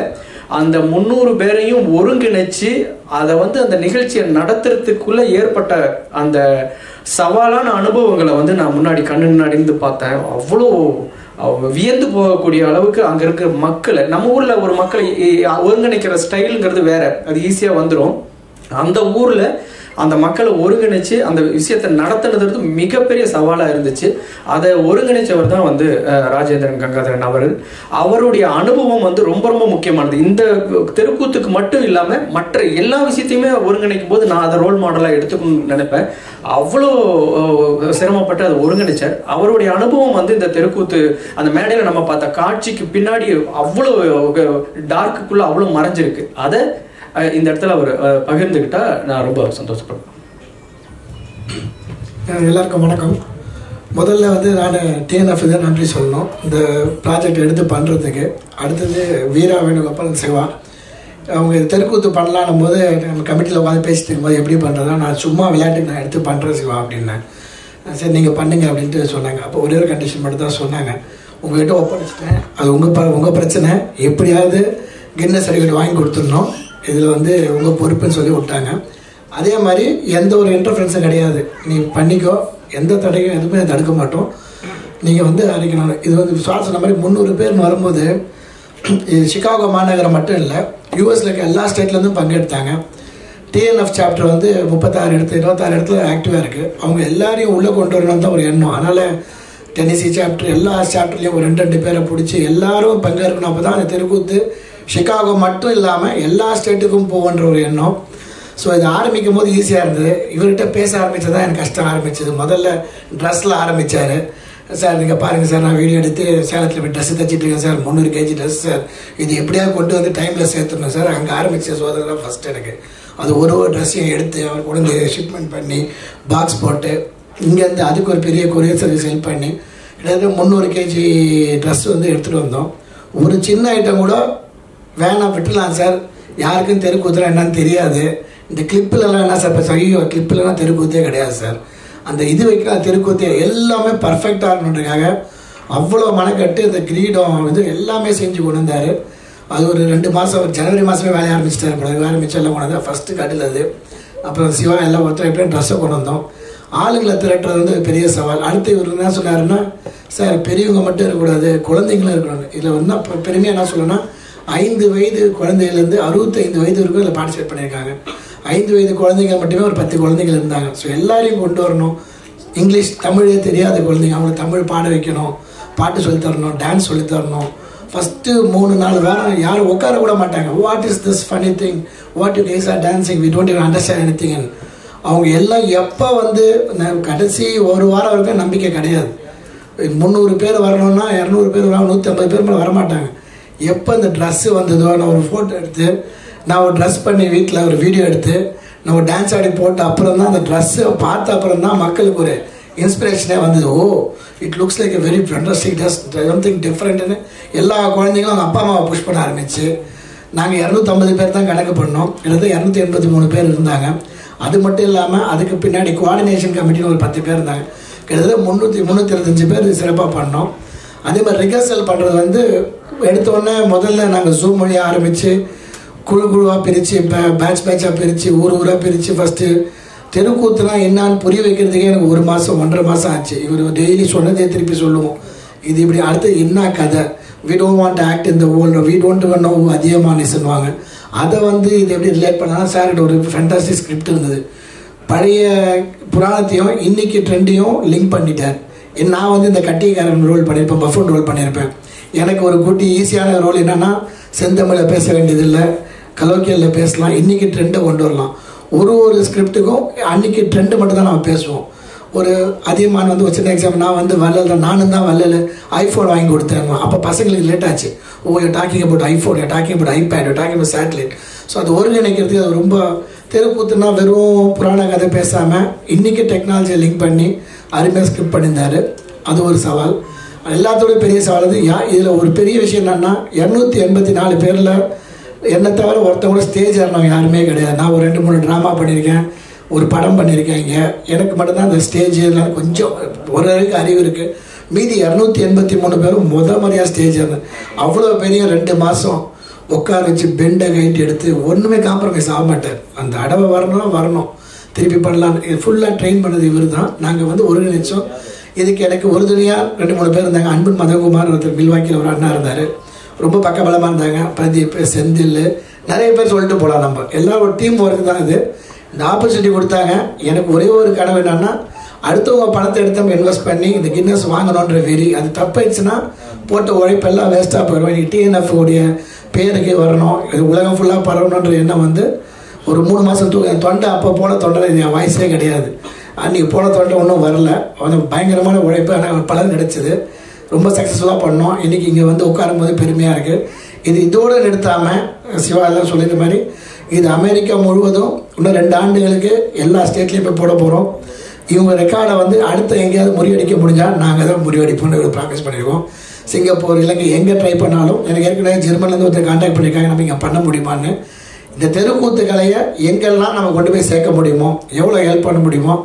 அந்த 300 பேரையும் ஒருங்கிணைச்சு அதை அந்த நிகழ்ச்சியை நடத்துறதுக்குள்ளே ஏற்பட்ட அந்த சவாலான அனுபவங்களை நான் முன்னாடி கண்ணு முன்னாடி இருந்து பார்த்தேன். அவ்வளோ வியந்து போகக்கூடிய அளவுக்கு அங்கே இருக்கிற மக்களை, நம்ம ஊரில் ஒரு மக்களை ஒருங்கிணைக்கிற ஸ்டைலுங்கிறது வேற, அது ஈஸியாக வந்துடும். அந்த ஊரில் அந்த மக்களை ஒருங்கிணைச்சு அந்த விஷயத்தை நடத்துனது மிகப்பெரிய சவாலாக இருந்துச்சு. அதை ஒருங்கிணைச்சவர் தான் ராஜேந்திரன் கங்காதரன் அவர்கள். அவருடைய அனுபவம் ரொம்ப ரொம்ப முக்கியமானது. இந்த தெருக்கூத்துக்கு மட்டும் இல்லாமல் மற்ற எல்லா விஷயத்தையுமே ஒருங்கிணைக்கும் போது நான் அதை ரோல் மாடலாக எடுத்துக்கணும்னு நினைப்பேன். அவ்வளோ சிரமப்பட்டு அதை ஒருங்கிணைச்சார். அவருடைய அனுபவம் இந்த தெருக்கூத்து அந்த மேடையில் நம்ம பார்த்த காட்சிக்கு பின்னாடி அவ்வளோ டார்க்குக்குள்ளே அவ்வளோ மறைஞ்சிருக்கு. அதை இந்த இடத்துல அவர் பகிர்ந்துக்கிட்டா நான் ரொம்ப சந்தோஷப்படுவேன். எல்லாருக்கும் வணக்கம். முதல்ல நான் டிஎன்எஃப் தான் நன்றி சொல்லணும் இந்த ப்ராஜெக்ட் எடுத்து பண்ணுறதுக்கு. அடுத்தது வீரா வேணுகோபால் சிவா அவங்க தெருக்கூத்து பண்ணலான்னும் போது நம்ம கமிட்டியில் உட்காந்து பேசிட்டு இருக்கும்போது எப்படி பண்ணுறதா, நான் சும்மா விளையாட்டுக்கு நான் எடுத்து பண்ணுறேன் சிவா அப்படின்னேன். சரி நீங்கள் பண்ணுங்க அப்படின்ட்டு சொன்னாங்க. அப்போ ஒரே ஒரு கண்டிஷன் மட்டும் தான் சொன்னாங்க, உங்கள்கிட்ட ஒப்படைச்சிட்டேன், அது உங்கள் பிரச்சனை, எப்படியாவது கின்னஸ் சர்டிஃபிகேட் வாங்கி கொடுத்துடணும், இதில் உங்கள் பொறுப்புன்னு சொல்லி விட்டாங்க. அதே மாதிரி எந்த ஒரு இன்டர்ஃபரன்ஸும் கிடையாது, நீ பண்ணிக்கோ, எந்த தடையும் எதுவுமே தடுக்க மாட்டோம், நீங்கள் அறிக்கணும். இது சுவாச சொன்ன மாதிரி 300 பேர்னு வரும்போது இது சிகாகோ மாநகரம் மட்டும் இல்லை, யூஎஸில் இருக்க எல்லா ஸ்டேட்லேருந்தும் பங்கெடுத்தாங்க. டிஎன்எஃப் சாப்டர் 26 இடத்துல 26 இடத்துல ஆக்டிவாக இருக்குது. அவங்க எல்லாரையும் உள்ளே கொண்டு வரணும்னு தான் ஒரு எண்ணம். அதனால் டென்னிசி சாப்டர் எல்லா சாப்டர்லேயும் ஒரு 2 பேரை பிடிச்சி எல்லாரும் பங்கேற்கணும். அப்போ தான் அந்த தெருக்கூத்து சிகாகோ மட்டும் இல்லாமல் எல்லா ஸ்டேட்டுக்கும் போகன்ற ஒரு எண்ணம். ஸோ இது ஆரம்பிக்கும் போது ஈஸியாக இருந்தது. இவர்கிட்ட பேச ஆரம்பித்தது தான் எனக்கு கஷ்டம் ஆரம்பிச்சது. முதல்ல ட்ரெஸ்ஸில் ஆரம்பித்தார். சார் நீங்கள் பாருங்கள் சார், நான் வீடியோ எடுத்து சேலத்தில் போய் ட்ரெஸ்ஸு தைச்சிட்ருக்கேன் சார், 300 kg ட்ரெஸ் சார், இது எப்படியாவது கொண்டு டைமில் சேர்த்துடணும் சார். அங்கே ஆரம்பித்த சோதனை தான் ஃபஸ்ட் எனக்கு. அது ஒரு ட்ரெஸ்ஸையும் எடுத்து அவர் கொண்டு ஷிப்மெண்ட் பண்ணி பாக்ஸ் போட்டு இங்கேருந்து அதுக்கு ஒரு பெரிய கொரியர் சர்வீஸ் ஹெல்ப் பண்ணி கிட்டத்தட்ட 300 kg ட்ரெஸ் எடுத்துகிட்டு வந்தோம். ஒரு சின்ன ஐட்டம் கூட வேணாம் விட்டுலாம் சார், யாருக்கும் தெருக்கூத்துலாம் என்னன்னு தெரியாது, இந்த கிளிப்பிலலாம் என்ன சார் இப்போ ஐயோ கிளிப்பிலலாம் தெருக்கூத்தே கிடையாது சார், அந்த இது வைக்கலாம் தெருக்கூத்தே எல்லாமே பர்ஃபெக்டாக இருக்கணுன்றதுக்காக அவ்வளோ மனக்கட்டு இந்த கிரீடம் எல்லாமே செஞ்சு கொண்டு வந்தார். அது ஒரு 2 மாதம் ஜனவரி மாதமே வேலையை ஆரம்பிச்சிட்டாரு. பிறகு ஆரம்பிச்சு எல்லாம் கொண்டு வந்தால் ஃபஸ்ட்டு கட்டில் அது. அப்புறம் சிவா எல்லாம் ஒருத்தர் எப்படியும் ட்ரெஸ்ஸை கொண்டு வந்தோம். ஆளுங்களை திரட்டுறது பெரிய சவால். அடுத்து இவர் என்ன சொன்னாருன்னா, சார் பெரியவங்க மட்டும் இருக்கக்கூடாது, குழந்தைங்களும் இருக்கணும். இதில் பெருமையாக என்ன சொல்லணும்னா 5 வயது குழந்தைகள்லேருந்து 65 வயது வரைக்கும் இதில் பார்ட்டிசிபேட் பண்ணியிருக்காங்க. 5 வயது குழந்தைகள் மட்டுமே ஒரு 10 குழந்தைகள் இருந்தாங்க. ஸோ எல்லாரையும் கொண்டு வரணும். இங்கிலீஷ் தமிழே தெரியாத குழந்தைங்க அவங்களை தமிழ் பாட வைக்கணும், பாட்டு சொல்லித்தரணும், டான்ஸ் சொல்லித்தரணும். ஃபஸ்ட்டு 3-4 வாரம் யாரும் உட்கார கூட மாட்டாங்க. What is this funny thing, what you guys are dancing, we don't even understand anything. அவங்க எல்லாம் எப்போ கடைசி ஒரு வாரம் வரைக்கும் நம்பிக்கை கிடையாது. 300 பேர் வரணும்னா 200 பேர் வராங்க, 150 பேர் மேலே வரமாட்டாங்க. எப்போ இந்த ட்ரெஸ்ஸு வந்ததோ நான் ஒரு ஃபோட்டோ எடுத்து நான் ஒரு ட்ரெஸ் பண்ணி வீட்டில் ஒரு வீடியோ எடுத்து நான் ஒரு டான்ஸ் ஆடி போட்ட அப்புறம் தான் அந்த ட்ரெஸ்ஸை பார்த்த அப்புறம் தான் மக்களுக்கு ஒரு இன்ஸ்பிரேஷனே வந்தது. Oh it looks like a very fantastic dress, something டிஃப்ரெண்ட்டுன்னு எல்லா குழந்தைங்களும் அவங்க அப்பா அம்மாவை புஷ் பண்ண ஆரம்பிச்சு நாங்கள் 250 பேர் தான் கணக்கு பண்ணோம். கிட்டத்தட்ட 283 பேர் இருந்தாங்க. அது மட்டும் இல்லாமல் அதுக்கு பின்னாடி கோஆர்டினேஷன் கமிட்டின்னு ஒரு 10 பேர் இருந்தாங்க. கிட்டத்தட்ட 325 பேர் சிறப்பாக பண்ணோம். அதே மாதிரி ரிஹர்சல் பண்ணுறது எடுத்தோடனே முதல்ல நாங்கள் ஜூம் மொழியாக ஆரம்பித்து குழுவாக பிரித்து பேட்சாக பிரித்து ஊராக பிரித்து ஃபஸ்ட்டு தெருக்கூத்துனா என்னான்னு புரிய வைக்கிறதுக்கே எனக்கு 1 மாதம் 1.5 மாதம் ஆச்சு. இவர் டெய்லி சொன்னதே திருப்பி சொல்லுவோம், இது இப்படி அடுத்து என்ன கதை, வி டோன்ட் வாண்ட் ஆக்ட் இந்த வேர்ல்டு, வி டோன்ட் நோ அதிகமானிசுவாங்க. அதை இது எப்படி ரிலேட் பண்ணால் சார்கிட்ட ஒரு ஃபேண்டாஸ்டிக் ஸ்கிரிப்ட் இருந்தது. பழைய புராணத்தையும் இன்றைக்கி ட்ரெண்டையும் லிங்க் பண்ணிட்டார். நான் இந்த கட்டிக்காரன் ரோல் பண்ணியிருப்பேன், பஃபன் ரோல் பண்ணியிருப்பேன். எனக்கு ஒரு குட்டி ஈஸியான ரோல் என்னென்னா செந்தமிழை பேச வேண்டியதில்லை, கலோக்கியலில் பேசலாம், இன்றைக்கி ட்ரெண்டை கொண்டு வரலாம். ஒரு ஸ்கிரிப்டுக்கும் அன்றைக்கி ட்ரெண்டு மட்டும் தான் நம்ம பேசுவோம். ஒரு அதிகமான வந்து ஒரு சின்ன எக்ஸாம்பிள், நான் வந்து வள்ளல் நானும் தான் வள்ளல் ஐஃபோன் வாங்கி கொடுத்தேன். அப்போ பசங்களுக்கு லேட் ஆச்சு. You talking about iPhone, you talking about iPad, you talking about satellite. So அது ஒருங்கிணைக்கிறதுக்கு அது ரொம்ப தெருக்கூத்துனா வெறும் புராண கதை பேசாமல் இன்றைக்கி டெக்னாலஜியை லிங்க் பண்ணி அருமையாக ஸ்கிரிப்ட் பண்ணியிருந்தார். அது ஒரு சவால். எல்லாத்தோட பெரிய சவால் அது. இதில் ஒரு பெரிய விஷயம் என்னென்னா 284 பேரில் என்னை தவிர ஒருத்தவங்க ஸ்டேஜ் ஏறினவங்க யாருமே கிடையாது. நான் ஒரு 2-3 ட்ராமா பண்ணியிருக்கேன், ஒரு படம் பண்ணியிருக்கேன். இங்கே எனக்கு மட்டும்தான் அந்த ஸ்டேஜ் எல்லாம் கொஞ்சம் ஓரளவுக்கு அறிவு இருக்குது. மீதி 283 பேரும் முறையாக ஸ்டேஜ் ஏறினேன். அவ்வளோ பெரிய 2 மாதம் உட்கார வச்சு பெண்டை கைட்டு எடுத்து ஒன்றுமே காம்ப்ரமைஸ் ஆக மாட்டார். அந்த அடவை வரணும் திருப்பி பண்ணலாம். இது ஃபுல்லாக ட்ரெயின் பண்ணது இவர் தான். நாங்கள் வந்து ஒருங்கிணைச்சோம். இதுக்கு எனக்கு உறுதுணையாக 2-3 பேர் இருந்தாங்க. அன்பன் மதகுமார் ஒருத்தர் மில்வாக்கியில் ஒரு அண்ணா இருந்தார், ரொம்ப பக்கபலமாக இருந்தாங்க. பிரதீப், செந்தில், நிறைய பேர் சொல்லிட்டு போகலாம். நம்ம எல்லாம் ஒரு டீம் ஒர்க் தான் இது. இந்த ஆப்பர்ச்சுனிட்டி கொடுத்தாங்க. எனக்கு ஒரே ஒரு கனவு என்னன்னா, அடுத்தவங்க பணத்தை எடுத்து நம்ம இன்வெஸ்ட் பண்ணி இந்த கின்னஸ் வாங்கணுன்ற வெறி. அது தப்பாயிடுச்சுன்னா போட்ட உழைப்பெல்லாம் வேஸ்ட்டாக போயிடும். இன்றைக்கி டிஎன்எஃப் உடைய பேருக்கு வரணும், இது உலகம் ஃபுல்லாக பரவணுன்ற எண்ணம் வந்து ஒரு 3 மாதம் என் தொண்டை அப்போ போன தொண்டை இது என் வாய்ஸே கிடையாது. அன்றைக்கி போன தொண்டை ஒன்றும் வரல. அது பயங்கரமான உழைப்பு, ஆனால் பலன் கிடைச்சிது. ரொம்ப சக்ஸஸ்ஃபுல்லாக பண்ணோம். இன்றைக்கி இங்கே வந்து உட்காரும் போது பெருமையாக இருக்குது. இது இதோடு நிறுத்தாமல் சிவா எல்லாம் சொல்லியிருந்த மாதிரி இது அமெரிக்கா முழுவதும் இன்னும் 2 ஆண்டுகளுக்கு எல்லா ஸ்டேட்லேயும் போய் போட போகிறோம். இவங்க ரெக்கார்டை வந்து அடுத்த எங்கேயாவது முறியடிக்க முடிஞ்சால் நாங்கள் தான் முறியடிப்போம்னு ஒரு ப்ராக்டிஸ் பண்ணியிருக்கோம். சிங்கப்பூர், இலங்கை எங்கே ட்ரை பண்ணாலும் எனக்கு ஏற்கனவே ஜெர்மன்லேருந்து ஒருத்தர் கான்டாக்ட் பண்ணியிருக்காங்க, நம்ம இங்கே பண்ண முடியுமான்னு. இந்த தெருக்கூத்து கலையை எங்கெல்லாம் நம்ம கொண்டு போய் சேர்க்க முடியுமோ, எவ்வளோ ஹெல்ப் பண்ண முடியுமோ,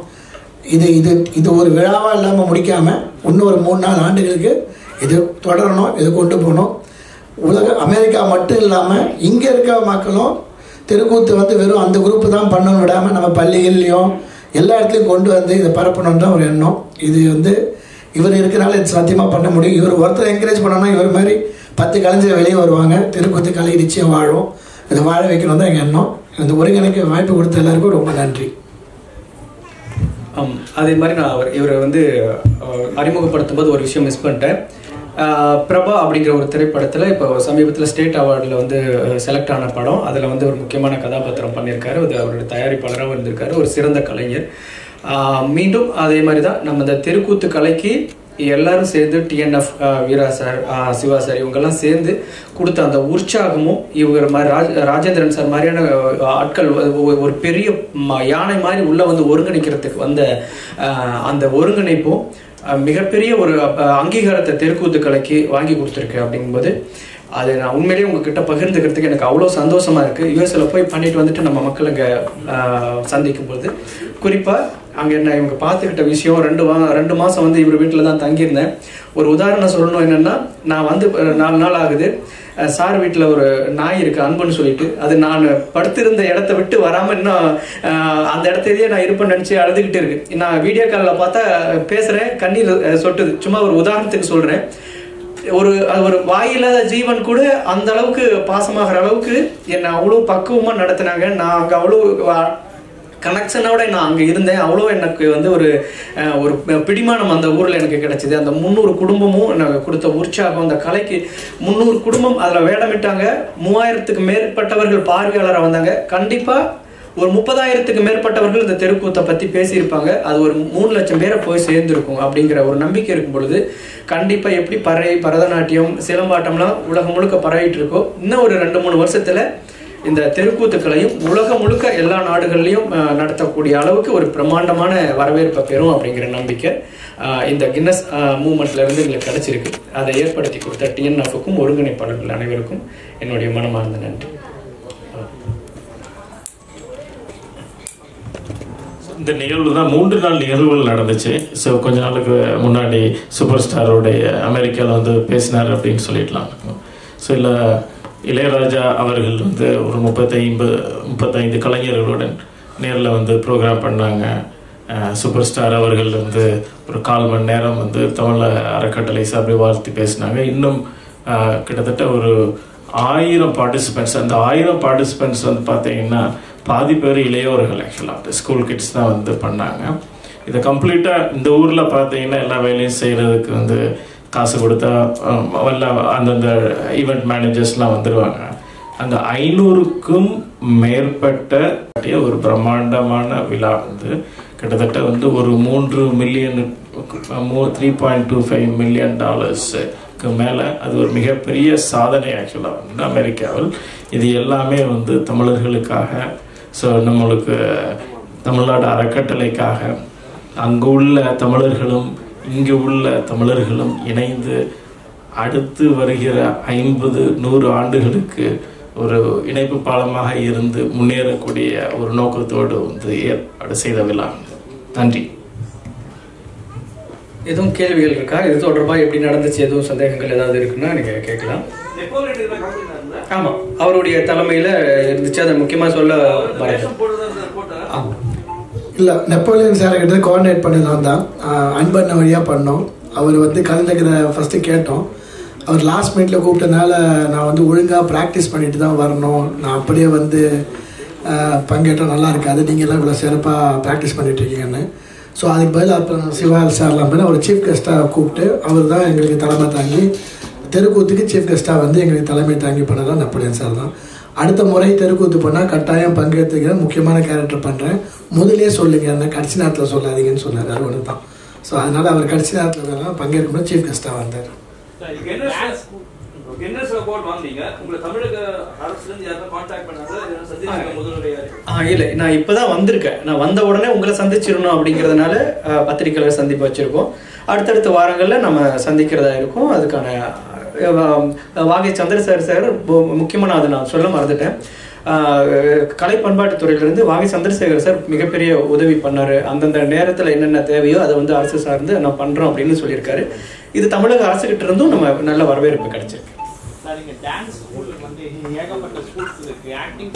இது ஒரு விழாவாக இல்லாமல் முடிக்காமல் இன்னும் ஒரு 3-4 ஆண்டுகளுக்கு இது தொடரணும், இது கொண்டு போகணும். அமெரிக்கா மட்டும் இல்லாமல் இங்கே இருக்க மக்களும் தெருக்கூத்து வந்து வெறும் அந்த குரூப்பு தான் பண்ணணும் விடாமல் நம்ம பள்ளிகள்லையும் எல்லா இடத்துலையும் கொண்டு வந்து இதை பரப்பணுன்னு தான் ஒரு எண்ணம். இது வந்து இவர் இருக்கிறனால இது சாத்தியமாக பண்ண முடியும். இவர் ஒருத்தர் என்கரேஜ் பண்ணோன்னா இவர் மாதிரி 10 கலைஞர் வெளியே வருவாங்க. தெருக்கூத்து கலை நிச்சயம் வாழும். இதை வாழ வைக்கணும் தான் எங்கள் எண்ணம். இந்த ஒருங்கிணைக்க வாய்ப்பு கொடுத்த எல்லாருக்கும் ரொம்ப நன்றி. அதே மாதிரி நான் இவரை வந்து அறிமுகப்படுத்தும் போது ஒரு விஷயம் மிஸ் பண்ணிட்டேன். பிரபா அப்படிங்கிற ஒரு திரைப்படத்தில் இப்போ சமீபத்தில் ஸ்டேட் அவார்டில் வந்து செலக்ட் ஆன படம். அதில் வந்து ஒரு முக்கியமான கதாபாத்திரம் பண்ணியிருக்காரு. அது அவருடைய தயாரிப்பாளராகவும் இருந்திருக்காரு. ஒரு சிறந்த கலைஞர். மீண்டும் அதே மாதிரி தான் நம்ம இந்த தெருக்கூத்து கலைக்கு எல்லாரும் சேர்ந்து டிஎன்எஃப், வீரா சார், சிவா சார் இவங்கெல்லாம் சேர்ந்து கொடுத்த அந்த உற்சாகமும், இவங்க மாதிரி ராஜேந்திரன் சார் மாதிரியான ஆட்கள் ஒரு பெரிய யானை மாதிரி உள்ளே வந்து ஒருங்கிணைக்கிறதுக்கு வந்த அந்த ஒருங்கிணைப்பும் மிகப்பெரிய ஒரு அங்கீகாரத்தை தெருக்கூத்து கலைக்கு வாங்கி கொடுத்துருக்கு. அப்படிங்கும்போது அது நான் உண்மையிலேயே உங்ககிட்ட பகிர்ந்துக்கிறதுக்கு எனக்கு அவ்வளோ சந்தோஷமாக இருக்குது. யூஎஸில் போய் பண்ணிட்டு வந்துட்டு நம்ம மக்கள் இங்கே சந்திக்கும்போது குறிப்பாக அங்கே என்ன இவங்க பார்த்துக்கிட்ட விஷயம் 2 மாதம் வந்து இவர் வீட்டில் தான் தங்கியிருந்தேன். ஒரு உதாரணம் சொல்லணும் என்னென்னா, நான் வந்து 4 நாள் ஆகுது. சார் வீட்டில் ஒரு நாய் இருக்குது, அன்புன்னு சொல்லிட்டு. அது நான் படுத்திருந்த இடத்த விட்டு வராமல் இன்னும் அந்த இடத்துலேயே நான் இருப்பேன்னு நினச்சி அழுதுகிட்டு இருக்கு. நான் வீடியோ காலில் பார்த்தா பேசுகிறேன், கண்ணீர் சொட்டுது. சும்மா ஒரு உதாரணத்துக்கு சொல்கிறேன். ஒரு வாயில்லாத ஜீவன் கூட அந்த அளவுக்கு பாசமாகிற அளவுக்கு என்னை அவ்வளோ பக்குவமாக நடத்தினாங்க. நான் அங்கே அவ்வளோ கனெக்ஷனோட நான் அங்கே இருந்தேன். அவ்வளோ எனக்கு வந்து ஒரு பிடிமானம் அந்த ஊரில் எனக்கு கிடைச்சிது. அந்த 300 குடும்பமும் எனக்கு கொடுத்த உற்சாகம், அந்த கலைக்கு 300 குடும்பம் அதில் வேடமிட்டாங்க. 3000க்கு மேற்பட்டவர்கள் பார்வையாளராக வந்தாங்க. கண்டிப்பாக ஒரு 30,000க்கு மேற்பட்டவர்கள் இந்த தெருக்கூத்தை பற்றி பேசியிருப்பாங்க. அது ஒரு 3 லட்சம் பேரை போய் சேர்ந்துருக்கும் அப்படிங்கிற ஒரு நம்பிக்கை இருக்கும் பொழுது கண்டிப்பாக எப்படி பரதநாட்டியம், சிலம்பாட்டம்லாம் உலகம் முழுக்க பரவிட்டு இருக்கோ, இன்னும் ஒரு 2-3 வருஷத்தில் இந்த தெருக்கூத்துக்களையும் உலகம் முழுக்க எல்லா நாடுகள்லையும் நடத்தக்கூடிய அளவுக்கு ஒரு பிரம்மாண்டமான வரவேற்பை பெறும் அப்படிங்கிற நம்பிக்கை இந்த கின்னஸ் மூவ்மெண்ட்லேருந்து எங்களுக்கு கிடைச்சிருக்கு. அதை ஏற்படுத்தி கொடுத்த டிஎன்எஃப்க்கும் ஒருங்கிணைப்பாளர்கள் அனைவருக்கும் என்னுடைய மனமார்ந்த நன்றி. இந்த நிகழ்வு தான் 3 நாள் நிகழ்வுகள் நடந்துச்சு. ஸோ கொஞ்ச நாளுக்கு முன்னாடி சூப்பர் ஸ்டாரோடைய அமெரிக்காவில் வந்து பேசினார் அப்படின்னு சொல்லிடலாம். ஸோ இல்லை, இளையராஜா அவர்கள் வந்து ஒரு 35 கலைஞர்களுடன் நேரில் வந்து ப்ரோக்ராம் பண்ணாங்க. சூப்பர் ஸ்டார் அவர்கள் வந்து ஒரு 1/4 மணி நேரம் வந்து தமிழ் அறக்கட்டளை சார்பில் வாழ்த்து பேசினாங்க. இன்னும் கிட்டத்தட்ட ஒரு 1000 பார்ட்டிசிபெண்ட்ஸ். அந்த 1000 பார்ட்டிசிபெண்ட்ஸ் வந்து பார்த்தீங்கன்னா பாதி பேர் இளையோர்கள். ஆக்சுவலாக ஸ்கூல் கிட்ஸ் தான் வந்து பண்ணாங்க. இதை கம்ப்ளீட்டாக இந்த ஊரில் பார்த்தீங்கன்னா எல்லா வேலையும் செய்கிறதுக்கு வந்து காசு கொடுத்தா அந்தந்த ஈவெண்ட் மேனேஜர்ஸ்லாம் வந்துடுவாங்க. அங்கே 500க்கும் மேற்பட்ட ஒரு பிரம்மாண்டமான விழா வந்து கிட்டத்தட்ட வந்து ஒரு 3.25 மில்லியன் டாலர்ஸுக்கு மேலே அது ஒரு மிகப்பெரிய சாதனை ஆக்சுவலாக வந்து அமெரிக்காவில். இது எல்லாமே வந்து தமிழர்களுக்காக, ஸோ நம்மளுக்கு தமிழ்நாடு அறக்கட்டளைக்காக அங்கு உள்ள தமிழர்களும் இங்கு உள்ள தமிழர்களும் இணைந்து அடுத்து வருகிற 50-100 ஆண்டுகளுக்கு ஒரு இணைப்பு பாலமாக இருந்து முன்னேறக்கூடிய ஒரு நோக்கத்தோடு வந்து ஏற்பாடு செய்த விழா. நன்றி. எதுவும் கேள்விகள் இருக்கா? இது தொடர்பாக எப்படி நடந்துச்சு, எதுவும் சந்தேகங்கள் ஏதாவது இருக்குன்னா நீங்கள் கேட்கலாம். ஆமாம், அவருடைய தலைமையில் இருந்துச்சு. அதை முக்கியமாக சொல்ல இல்லை, நெப்போலியன் சார்கிட்ட கோஆர்டினேட் பண்ணதான் தான் அன்பண்ண வழியாக பண்ணோம். அவர் வந்து கலந்துக்கிற ஃபஸ்ட்டு கேட்டோம். அவர் லாஸ்ட் மினிட்ல கூப்பிட்டனால நான் வந்து ஒழுங்காக ப்ராக்டிஸ் பண்ணிட்டு தான் வரணும், நான் அப்படியே வந்து பங்கேற்றால் நல்லா இருக்காது, நீங்கள்லாம் இவ்வளோ சிறப்பாக ப்ராக்டிஸ் பண்ணிட்டுருக்கீங்கன்னு. ஸோ அதுக்கு பதில் அப்புறம் சிவா சார்லாம் போய் அவர் சீஃப் கெஸ்ட்டாக கூப்பிட்டு அவர் தான் எங்களுக்கு தலைமை தாங்கி, தெருக்கூத்துக்கு சீஃப் கெஸ்ட்டாக வந்து எங்களுக்கு தலைமை தாங்கி பண்ணதான் நெப்போலியன் சார் தான். அடுத்த முறை தெருக்கூத்து பண்ணால் கட்டாயம் பங்கேற்றுக்கிறேன், முக்கியமான கேரக்டர் பண்ணுறேன், முதலே சொல்லுங்கள், என்ன கடைசி நேரத்தில் சொல்லாதீங்கன்னு சொன்னார். அது ஒன்று தான். ஸோ அதனால் அவர் கடைசி நேரத்தில் பங்கேற்கணும் சீஃப் கெஸ்ட்டாக வந்தார். இல்லை, நான் இப்போதான் வந்திருக்கேன். நான் வந்த உடனே உங்களை சந்திச்சிடணும் அப்படிங்கிறதுனால பத்திரிகையாளர் சந்திப்பு வச்சிருக்கோம். அடுத்தடுத்த வாரங்களில் நம்ம சந்திக்கிறதா இருக்கும். அதுக்கான வாகை சந்திரசேகர் சார் முக்கியமாக நான் அதை நான் சொல்ல மறந்துட்டேன். கலை பண்பாட்டுத்துறையிலிருந்து வாகை சந்திரசேகர் சார் மிகப்பெரிய உதவி பண்ணார். அந்தந்த நேரத்தில் என்னென்ன தேவையோ அதை வந்து அரசு சார்ந்து நான் பண்ணுறோம் அப்படின்னு சொல்லியிருக்காரு. இது தமிழக அரசுகிட்ட இருந்தும் நம்ம நல்ல வரவேற்பு கிடைச்சிருக்கு. டான்ஸ் ஸ்கூல் வந்து ஏகப்பட்ட ஸ்கூல்ஸ் இருக்கு, ஆக்டிங்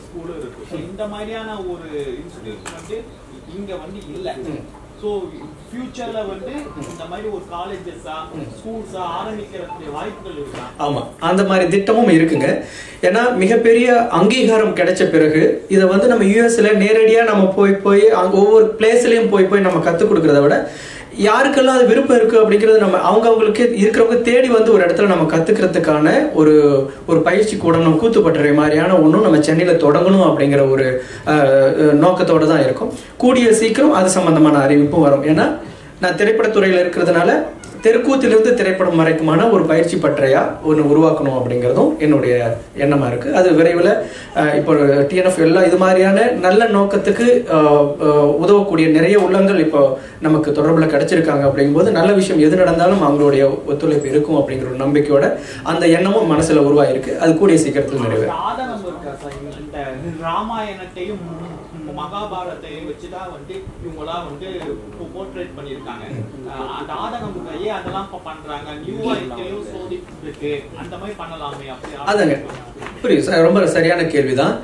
ஸ்கூல் இருக்கு. இந்த மாதிரியான ஒரு இன்ஸ்டிடியூட் வந்து இங்க வந்து இல்லை. ஸோ ஃபியூச்சர்ல வந்து இந்த மாதிரி ஒரு காலேஜஸா ஸ்கூல்ஸா ஆரம்பிக்கிறதுக்கு வாய்ப்புகள் இருக்கா? ஆமாம், அந்த மாதிரி திட்டமும் இருக்குங்க. ஏன்னா மிகப்பெரிய அங்கீகாரம் கிடைச்ச பிறகு இதை வந்து நம்ம யூஎஸ்ல நேரடியாக நம்ம போய் அங்கே ஒவ்வொரு பிளேஸ்லையும் போய் நம்ம கற்றுக் கொடுக்குறத விட யாருக்கெல்லாம் அது விருப்பம் இருக்குது அப்படிங்கிறது நம்ம அவங்களுக்கு இருக்கிறவங்க தேடி வந்து ஒரு இடத்துல நம்ம கற்றுக்கிறதுக்கான ஒரு பயிற்சி கூட நம்ம கூத்துப்பட்டறை மாதிரியான ஒன்றும் நம்ம சென்னையில் தொடங்கணும் அப்படிங்கிற ஒரு நோக்கத்தோடு தான் இருக்கும். கூடிய சீக்கிரம் அது சம்பந்தமான அறிவிப்பும் வரும். ஏன்னா நான் திரைப்படத்துறையில் இருக்கிறதுனால தெருக்கூத்திலிருந்து திரைப்படம் வரைக்குமான ஒரு பயிற்சி பட்டறையா ஒன்று உருவாக்கணும் அப்படிங்கிறதும் என்னுடைய எண்ணமாக இருக்குது. அது விரைவில் இப்போ டிஎன்எஃப் எல்லாம் இது மாதிரியான நல்ல நோக்கத்துக்கு உதவக்கூடிய நிறைய உள்ளங்கள் இப்போ நமக்கு தொடர்பில் கிடைச்சிருக்காங்க. அப்படிங்கும்போது நல்ல விஷயம் எது நடந்தாலும் அவங்களுடைய ஒத்துழைப்பு இருக்கும் அப்படிங்கிற ஒரு நம்பிக்கையோட அந்த எண்ணமும் மனசில் உருவாயிருக்கு. அது கூடிய சீக்கிரத்தில் நிறைவேறும். ராமாயணத்தையும் மகாபாரத்தையும் வச்சுதான் வந்து இவங்களா வந்து போர்ட்ரேட் பண்ணிருக்காங்க. அந்த ஆதங்கமுறையே அதெல்லாம் பண்றாங்க. நியூவா இருக்கு, அந்த மாதிரி பண்ணலாமே அப்படி. அதுங்க புரியுது, ரொம்ப சரியான கேள்விதான்.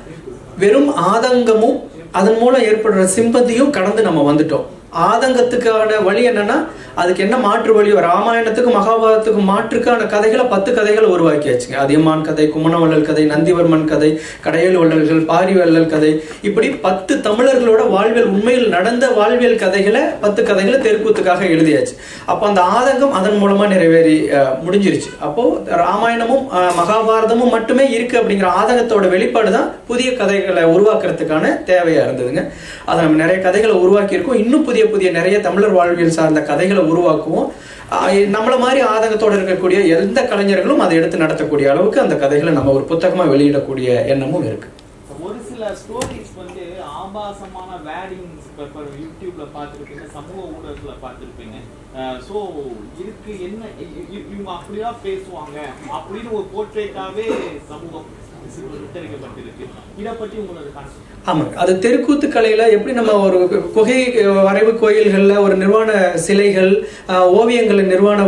வெறும் ஆதங்கமும் அதன் மூலம் ஏற்படுற சிம்பதியும் கடந்து நம்ம வந்துட்டோம். ஆதங்கத்துக்கான வழி என்னன்னா அதுக்கு என்ன மாற்று வழியோ, ராமாயணத்துக்கும் மகாபாரதத்துக்கும் மாற்றுக்கான கதைகளை 10 கதைகளை உருவாக்கியாச்சுங்க. அதியமான் கதை, குமணவள்ளல் கதை, நந்திவர்மன் கதை, கடையல் வள்ளல்கள், பாரிவள்ளல் கதை, இப்படி 10 தமிழர்களோட வாழ்வியல் உண்மையில் நடந்த வாழ்வியல் கதைகளை 10 கதைகளை தெருக்கூத்துக்காக எழுதியாச்சு. அப்போ அந்த ஆதங்கம் அதன் மூலமா நிறைவேறி முடிஞ்சிருச்சு. அப்போ ராமாயணமும் மகாபாரதமும் மட்டுமே இருக்கு அப்படிங்கிற ஆதங்கத்தோட வெளிப்பாடு தான் புதிய கதைகளை உருவாக்குறதுக்கான தேவையா இருந்ததுங்க. அதை நம்ம நிறைய கதைகளை உருவாக்கியிருக்கோம். இன்னும் புதிய நிறைய தமிழர் வாழ்வியல் சார்ந்த கதைகளை உருவாக்குவோம். நம்மள மாதிரி ஆதங்கத்தோடு இருக்கக்கூடிய எந்த கலைஞர்களும் அதை எடுத்து நடத்தக்கூடிய அளவுக்கு அந்த கதைகளை நம்ம ஒரு புத்தகமா வெளியிடக்கூடிய எண்ணமும் இருக்கு. ஒரு சில ஸ்டோரிஸ் வந்து ஆபாசமான வேர்டிங்ஸ் யூடியூப்ல பார்த்துருப்பீங்க, சமூக ஊடகத்துல பார்த்துருப்பீங்க. ஸோ இதுக்கு என்ன இவங்க அப்படிதான் பேசுவாங்க அப்படின்னு ஒரு போர்ட்ரேட்டாவே சமூகம் சித்தரிக்கப்பட்டிருக்கு. இதை பற்றி உங்களோட கான்செப்ட்? ஆமாங்க, அது தெருக்கூத்து கலையில எப்படி நம்ம ஒரு குகை வரைவு கோயில்கள்ல ஒரு நிர்வாண சிலைகள், ஓவியங்கள், நிர்வாண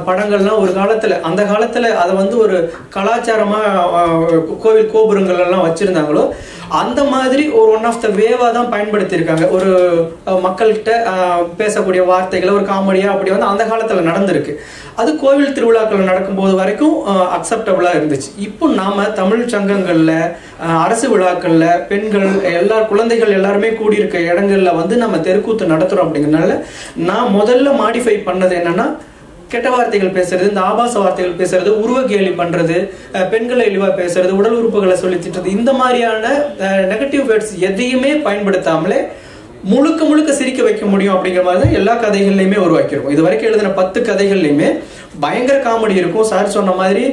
படங்கள்லாம் ஒரு காலத்துல அந்த காலத்துல அதை வந்து ஒரு கலாச்சாரமா கோவில் கோபுரங்கள் எல்லாம் வச்சிருந்தாங்களோ அந்த மாதிரி ஒரு ஒன் ஆஃப் த வேவா தான் பயன்படுத்தி இருக்காங்க. ஒரு மக்கள்கிட்ட பேசக்கூடிய வார்த்தைகளை ஒரு காமெடியா அப்படி வந்து அந்த காலத்துல நடந்திருக்கு. அது கோவில் திருவிழாக்கள் நடக்கும்போது வரைக்கும் அக்செப்டபிளா இருந்துச்சு. இப்போ நாம தமிழ் சங்கங்கள்ல, அரசு விழாக்கள்ல, பெண்கள் குழந்தைகள் எல்லாருமே கூடியிருக்க இடங்கள்ல வந்து நம்ம தெருக்கூத்து நடத்துறோம். அப்படிங்கிறதுனால நான் முதல்ல மாடிஃபை பண்ணது என்னன்னா, கெட்ட வார்த்தைகள் பேசுறது, இந்த ஆபாச வார்த்தைகள் பேசுறது, உருவ கேலி பண்றது, பெண்களை இழிவா பேசுறது, உடல் உறுப்புகளை சொல்லி திட்டுறது, இந்த மாதிரியான நெகட்டிவ் வேர்ட்ஸ் எதையுமே பயன்படுத்தாமலே முழுக்க முழுக்க சிரிக்க வைக்க முடியும் அப்படிங்கிற மாதிரி தான் எல்லா கதைகள்லையுமே உருவாக்கியிருக்கும். இது வரைக்கும் எழுதின 10 கதைகள்லையுமே பயங்கர காமெடி இருக்கும். சார் சொன்ன மாதிரி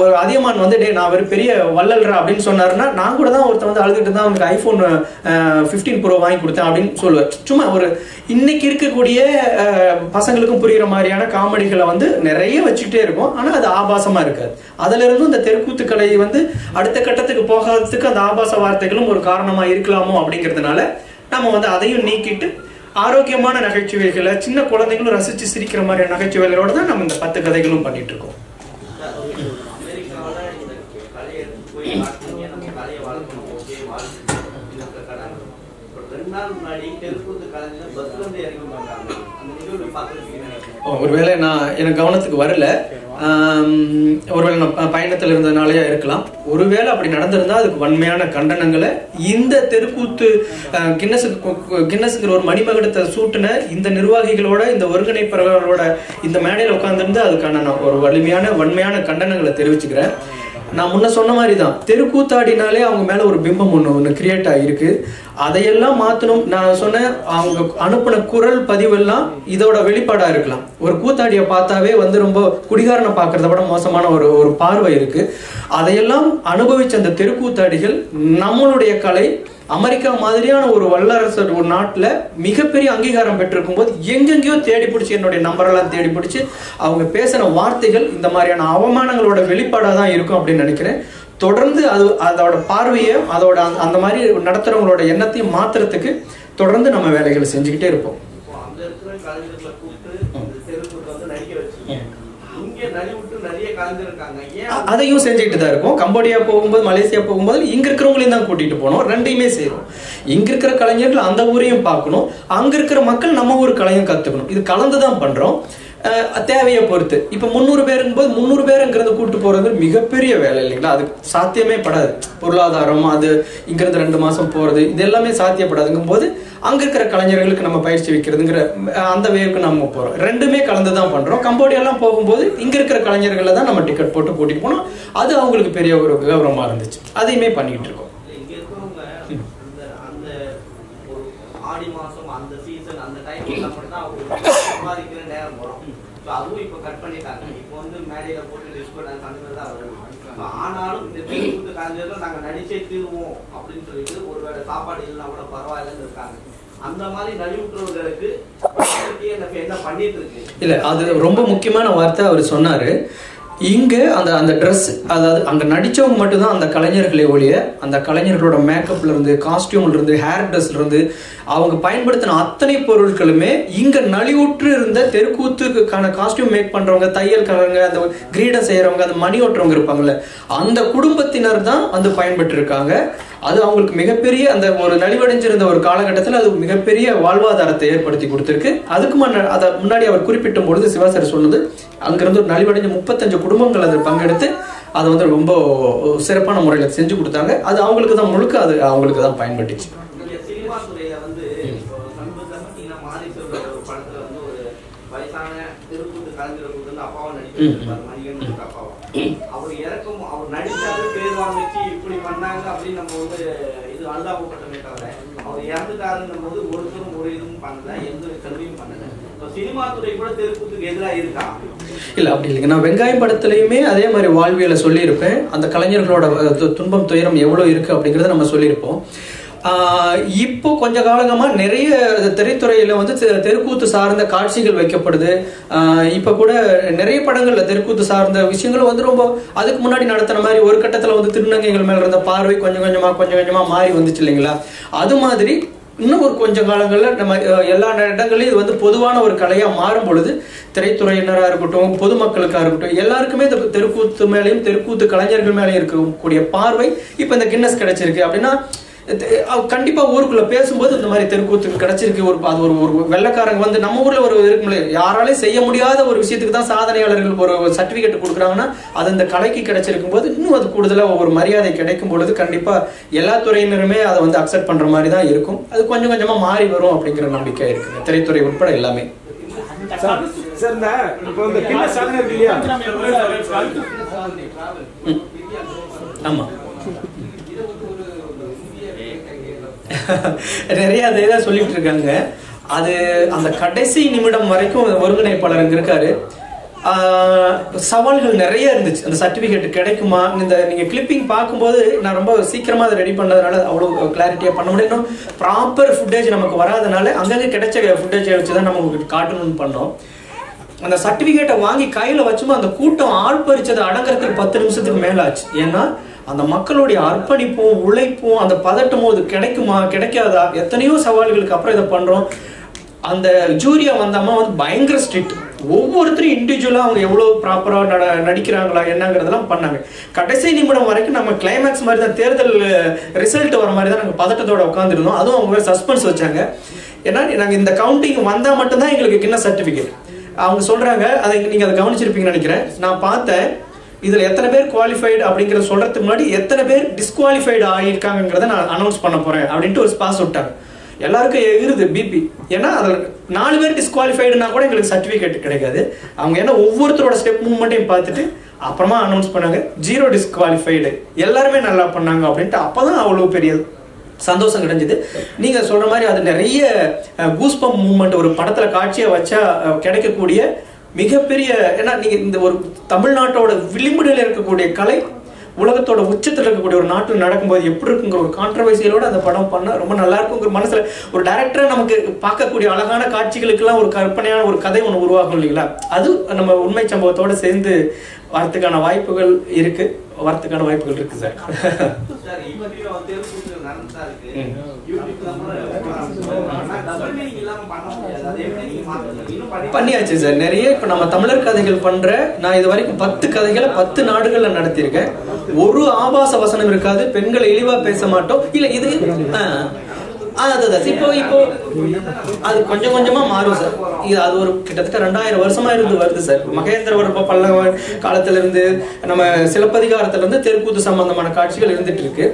ஒரு அதியமான் வந்து டே நான் ஒரு பெரிய வள்ளல்ரா அப்படின்னு சொன்னாருன்னா, நான் கூட தான் ஒருத்தர் வந்து அழுதுட்டு தான் அவனுக்கு iPhone 15 Pro வாங்கி கொடுத்தேன் அப்படின்னு சொல்லுவேன். சும்மா ஒரு இன்னைக்கு இருக்கக்கூடிய பசங்களுக்கும் புரியுற மாதிரியான காமெடிகளை வந்து நிறைய வச்சுக்கிட்டே இருக்கும். ஆனால் அது ஆபாசமா இருக்காது. அதுல இருந்து இந்த தெருக்கூத்துக்களை வந்து அடுத்த கட்டத்துக்கு போகாததுக்கு அந்த ஆபாச வார்த்தைகளும் ஒரு காரணமா இருக்கலாமோ அப்படிங்கிறதுனால நம்ம வந்து அதையும் நீக்கிட்டு ஆரோக்கியமான நகைச்சுவைகளை, சின்ன குழந்தைகளும் ரசிச்சு சிரிக்கிற மாதிரியான நகைச்சுவைகளோட தான் நம்ம இந்த 10 கதைகளும் பண்ணிட்டு இருக்கோம். ஒருவேளை எனக்கு கவனத்துக்கு வரல, ஒருவேளை நான் பயணத்தில் இருந்ததுனாலயா இருக்கலாம். ஒருவேளை அப்படி நடந்திருந்தா அதுக்கு வன்மையான கண்டனங்களை இந்த தெருக்கூத்து கின்னஸ்ங்கிற ஒரு மணிமகுடத்தை சூட்டின இந்த நிர்வாகிகளோட, இந்த ஒருங்கிணைப்பாளர்களோட இந்த மேடையில் உட்கார்ந்துருந்து அதுக்கான நான் ஒரு வன்மையான கண்டனங்களை தெரிவிச்சுக்கிறேன். நான் முன்ன சொன்ன மாதிரி தான், தெருக்கூத்தாடினாலே அவங்க மேல ஒரு பிம்பம் ஒன்று கிரியேட் ஆகிருக்கு. அதையெல்லாம் மாற்றணும். நான் சொன்னேன், அவங்க அனுப்பின குரல் பதிவெல்லாம் இதோட வெளிப்பாடா இருக்கலாம். ஒரு கூத்தாடியை பார்த்தாவே வந்து ரொம்ப குடிகாரனை பார்க்கறத விட மோசமான ஒரு பார்வை இருக்கு. அதையெல்லாம் அனுபவிச்ச அந்த தெருக்கூத்தாடிகள் நம்மளுடைய கலை அமெரிக்கா மாதிரியான ஒரு வல்லரசு ஒரு நாட்டில் மிகப்பெரிய அங்கீகாரம் பெற்றிருக்கும் போது எங்கெங்கேயோ தேடி பிடிச்சி, என்னுடைய நம்பரெல்லாம் தேடி பிடிச்சி அவங்க பேசின வார்த்தைகள் இந்த மாதிரியான அவமானங்களோட வெளிப்பாடாக தான் இருக்கும் அப்படின்னு நினைக்கிறேன். தொடர்ந்து அதோட பார்வையை, அதோட அந்த மாதிரி நடத்துறவங்களோட எண்ணத்தையும் மாத்துறதுக்கு தொடர்ந்து நம்ம வேலைகளை செஞ்சுக்கிட்டே இருப்போம். அதையும் செஞ்சுக்கிட்டு தான் இருக்கும். கம்போடியா போகும்போது, மலேசியா போகும்போது இங்க இருக்கிறவங்களையும் தான் கூட்டிட்டு போனோம். ரெண்டையுமே செய்யறோம். இங்க இருக்கிற கலைஞர்கள் அந்த ஊரையும் பார்க்கணும், அங்க இருக்கிற மக்கள் நம்ம ஊர் கலையும் கத்துக்கணும். இது கலந்துதான் பண்றோம், தேவையை பொறுத்து. இப்ப 300 பேருங்கும் போது 300 பேருங்கிறத கூட்டு போறது மிகப்பெரிய வேலை இல்லைங்களா? அது சாத்தியமே படாது. பொருளாதாரம், அது இங்கிருந்து 2 மாசம் போறது, இது எல்லாமே சாத்தியப்படாதுங்கும் போது அங்க இருக்கிற கலைஞர்களுக்கு நம்ம பயிற்சி வைக்கிறதுங்கிற அந்த வேவுக்கு நம்ம போறோம். ரெண்டுமே கலந்துதான் பண்றோம். கம்போடியெல்லாம் போகும்போது இங்க இருக்கிற கலைஞர்களை தான் நம்ம டிக்கெட் போட்டு கூட்டிட்டு போனோம். அது அவங்களுக்கு பெரிய ஒரு கௌரவமா இருந்துச்சு. அதையுமே பண்ணிட்டு இருக்கோம். அதுவும் இப்ப கட் பண்ணிட்டாங்க. இப்போ வந்து மேடையில போட்டு டிஸ்கோ டான்ஸ் அந்த மாதிரி தான் வருது. ஆனாலும் இந்த தெருக்கூத்து கலைஞர்கள் நாங்க நடிச்சே தீருவோம் அப்படின்னு சொல்லிட்டு ஒருவேளை சாப்பாடு இல்லைன்னா கூட பரவாயில்லன்னு இருக்காங்க. அந்த மாதிரி நலிவுற்றவர்களுக்கு என்ன பண்ணிட்டு இருக்கு? இல்ல, அது ரொம்ப முக்கியமான வார்த்தை அவர் சொன்னாரு. இங்க அந்த ட்ரெஸ், அதாவது அங்க நடிச்சவங்க மட்டும்தான் அந்த கலைஞர்களே ஒழிய, அந்த கலைஞர்களோட மேக்கப்ல இருந்து, காஸ்டியூம்ல இருந்து, ஹேர் ட்ரெஸ்ல இருந்து அவங்க பயன்படுத்தின அத்தனை பொருட்களுமே இங்க நலிவுற்று இருந்த தெருக்கூத்துக்கான காஸ்டியூம் மேக் பண்றவங்க, தையல்காரங்க, அந்த கிரீடம் செய்யறவங்க, அந்த மணி ஓட்டுறவங்க இருப்பாங்கல்ல, அந்த குடும்பத்தினர் தான் வந்து பயன்பட்டு இருக்காங்க. அது அவங்களுக்கு மிகப்பெரிய அந்த ஒரு நலிவடைஞ்சிருந்த ஒரு காலகட்டத்தில் அது மிகப்பெரிய வாழ்வாதாரத்தை ஏற்படுத்தி கொடுத்துருக்கு. அதுக்கு முன்னாடி அவர் குறிப்பிட்ட பொழுது சிவாசர் சொன்னது, அங்கிருந்து ஒரு நலிவடைஞ்ச 35 குடும்பங்கள் அதில் பங்கெடுத்து அதை வந்து ரொம்ப சிறப்பான முறையில் செஞ்சு கொடுத்தாங்க. அது அவங்களுக்கு தான் முழுக்க, அது அவங்களுக்கு தான் பயன்பட்டுச்சு. சினிமா துறையில வந்து படத்துல வந்து ஒரு வயசான தெருக்கூத்து கலைஞர்களுக்கு வந்து அப்பாவை நடிச்சிருப்பாரு, மணிகண்டன் அப்பாவை. அவர் இறக்கும், அவர் நடிச்சாரு, பேர் வாங்கிச்சு, இப்படி பண்ணாங்க அப்படின்னு நம்ம வந்து இது அனுதாபப்பட்டமே தவிர, அவர் இறந்துட்டாருன்னும் போது ஒருத்தரும் ஒரு இதுவும் பண்ணல, எந்த கல்வியும் பண்ணல. சினிமா துறை கூட தெருக்கூத்துக்கு எதிராக இருக்கா? இல்ல, அப்படி இல்லைங்க. நான் வெங்காயம் படத்துலயுமே அதே மாதிரி வாழ்வியலை சொல்லியிருப்பேன். அந்த கலைஞர்களோட துன்பம், துயரம் எவ்வளவு இருக்கு அப்படிங்கறத நம்ம சொல்லியிருப்போம். இப்போ கொஞ்ச காலமா நிறைய திரைத்துறையில வந்து தெருக்கூத்து சார்ந்த காட்சிகள் வைக்கப்படுது. இப்ப கூட நிறைய படங்கள்ல தெருக்கூத்து சார்ந்த விஷயங்களும் வந்து ரொம்ப அதுக்கு முன்னாடி நடத்தின மாதிரி ஒரு கட்டத்துல வந்து திருநங்கைகள் மேல இருந்த பார்வை கொஞ்சம் கொஞ்சமா மாறி வந்துச்சு இல்லைங்களா? அது மாதிரி இன்னும் ஒரு கொஞ்சம் காலங்களில் நம்ம எல்லா இடங்களையும் இது வந்து பொதுவான ஒரு கலையா மாறும் பொழுது திரைத்துறையினராக இருக்கட்டும், பொதுமக்களுக்காக இருக்கட்டும், எல்லாருக்குமே இந்த தெருக்கூத்து மேலேயும் தெருக்கூத்து கலைஞர்கள் மேலேயும் இருக்கக்கூடிய பார்வை இப்போ இந்த கின்னஸ் கிடைச்சிருக்கு அப்படின்னா, கண்டிப்பா ஊருக்குள்ள பேசும்போது இந்த மாதிரி தெருக்கூத்துக்கு கிடைச்சிருக்கு. அது ஒரு வெள்ளக்காரங்க வந்து நம்ம ஊர்ல ஒரு இருக்குங்களே, யாராலையும் செய்ய முடியாத ஒரு விஷயத்துக்கு தான் சாதனையாளர்கள் ஒரு சர்டிபிகேட் கொடுக்குறாங்கன்னா, அது இந்த கலைக்கு கிடைச்சிருக்கும் போது இன்னும் அது கூடுதலா ஒரு மரியாதை கிடைக்கும் பொழுது கண்டிப்பா எல்லா துறையினருமே அதை வந்து அக்செப்ட் பண்ற மாதிரி தான் இருக்கும். அது கொஞ்சம் கொஞ்சமா மாறி வரும் அப்படிங்கிற நம்பிக்கை இருக்குங்க, திரைத்துறை உட்பட எல்லாமே. சார் இப்போ இந்த கின்னஸ் சாதனை இருக்கு இல்லையா? ஆமா நிறைய அதை தான் சொல்லிட்டு இருக்காங்க. அது அந்த கடைசி நிமிடம் வரைக்கும் ஒருங்கிணைப்பாளர் அங்க இருக்காரு. சவால்கள் நிறைய இருந்துச்சு. அந்த சர்டிபிகேட் கிடைக்குமா, இந்த நீங்க கிளிப்பிங் பார்க்கும்போது நான் ரொம்ப சீக்கிரமா அதை ரெடி பண்ணதுனால அவ்வளவு கிளாரிட்டியா பண்ண முடியும். ப்ராப்பர் ஃபுட்டேஜ் நமக்கு வராதனால அங்கங்க கிடைச்ச ஃபுட்டேஜை வச்சுதான் நம்ம உங்களுக்கு காட்டணும்னு பண்ணோம். அந்த சர்டிபிகேட்டை வாங்கி கையில வச்சுமா அந்த கூட்டம் ஆள் பறிச்சதை அடங்குறதுக்கு 10 நிமிஷத்துக்கு மேல ஆச்சு. ஏன்னா அந்த மக்களுடைய அர்ப்பணிப்பும் உழைப்பும் அந்த பதட்டமும் இது கிடைக்குமா கிடைக்காதா, எத்தனையோ சவால்களுக்கு அப்புறம் இதை பண்றோம். அந்த ஜூரியா வந்தாமா வந்து பயங்கர ஸ்ட்ரிக்ட். ஒவ்வொருத்தரும் இண்டிவிஜுவலா அவங்க எவ்வளவு ப்ராப்பரா நடிக்கிறாங்களா என்னங்கிறதெல்லாம் பண்ணாங்க. கடைசி நிமிடம் வரைக்கும் நம்ம கிளைமேக்ஸ் மாதிரி தான், தேர்தல் ரிசல்ட் வர மாதிரி தான் நாங்கள் பதட்டத்தோட உட்காந்துருந்தோம். அதுவும் அவங்க சஸ்பென்ஸ் வச்சாங்க. ஏன்னா நாங்கள் இந்த கவுண்டிங் வந்தா மட்டும்தான் எங்களுக்கு கின்ன சர்டிபிகேட். அவங்க சொல்றாங்க, அதை நீங்க அதை கவனிச்சிருப்பீங்கன்னு நினைக்கிறேன். நான் பார்த்தேன் இதுல எத்தனை பேர் குவாலிஃபைடு அப்படிங்கறத சொல்றதுக்கு முன்னாடி எத்தனை பேர் டிஸ்குவாலிஃபைடு ஆகியிருக்காங்கிறத நான் அனௌன்ஸ் பண்ண போறேன் அப்படின்ட்டு ஒரு ஸ்பாஸ் விட்டாங்க. எல்லாருக்கும் எகிருது பிபி. ஏன்னா அதில் 4 பேர் டிஸ்குவாலிஃபைடுனா கூட எங்களுக்கு சர்டிஃபிகேட் கிடைக்காது. அவங்க ஏன்னா ஒவ்வொருத்தரோட ஸ்டெப் மூவ்மெண்ட்டையும் பார்த்துட்டு அப்புறமா அனௌன்ஸ் பண்ணாங்க 0 டிஸ்குவாலிஃபைடு, எல்லாருமே நல்லா பண்ணாங்க அப்படின்ட்டு. அப்போதான் அவ்வளோ பெரிய சந்தோஷம் கிடைஞ்சது. நீங்க சொல்ற மாதிரி அது நிறைய கூஸ்பம்ப் மூவ்மெண்ட் ஒரு படத்துல காட்சியை வச்சா கிடைக்கக்கூடிய மிகப்பெரிய, ஏன்னா நீங்க இந்த ஒரு தமிழ்நாட்டோட விளிம்புகளில் இருக்கக்கூடிய கலை உலகத்தோட உச்சத்தில் இருக்கக்கூடிய ஒரு நாட்டில் நடக்கும்போது எப்படி இருக்குங்கிற ஒரு கான்ட்ரவர்சியலோட அந்த படம் பண்ண ரொம்ப நல்லா இருக்குங்கிற மனசுல ஒரு டைரக்டரா நமக்கு பார்க்கக்கூடிய அழகான காட்சிகளுக்கெல்லாம் ஒரு கற்பனையான ஒரு கதை ஒன்று உருவாகும் இல்லைங்களா. அது நம்ம உண்மை சம்பவத்தோட சேர்ந்து வரத்துக்கான வாய்ப்புகள் இருக்கு சார். பண்ணியாச்சு சார் நிறைய. இப்ப நம்ம தமிழர் கதைகள் பண்ற, நான் இது வரைக்கும் 10 கதைகளை 10 நாடுகள்ல நடத்தியிருக்கேன். ஒரு ஆபாச வசனம் இருக்காது, பெண்களை இழிவா பேச மாட்டோம். இல்ல இது இப்போ அது கொஞ்சம் கொஞ்சமா மாறும் சார். இது அது ஒரு கிட்டத்தட்ட 2000 வருஷமா இருந்து வருது சார். மகேந்திரவர்ம பல்லவ காலத்துல இருந்து நம்ம சிலப்பதிகாரத்துல இருந்து தெருக்கூத்து சம்பந்தமான காட்சிகள் இருந்துட்டு இருக்கு.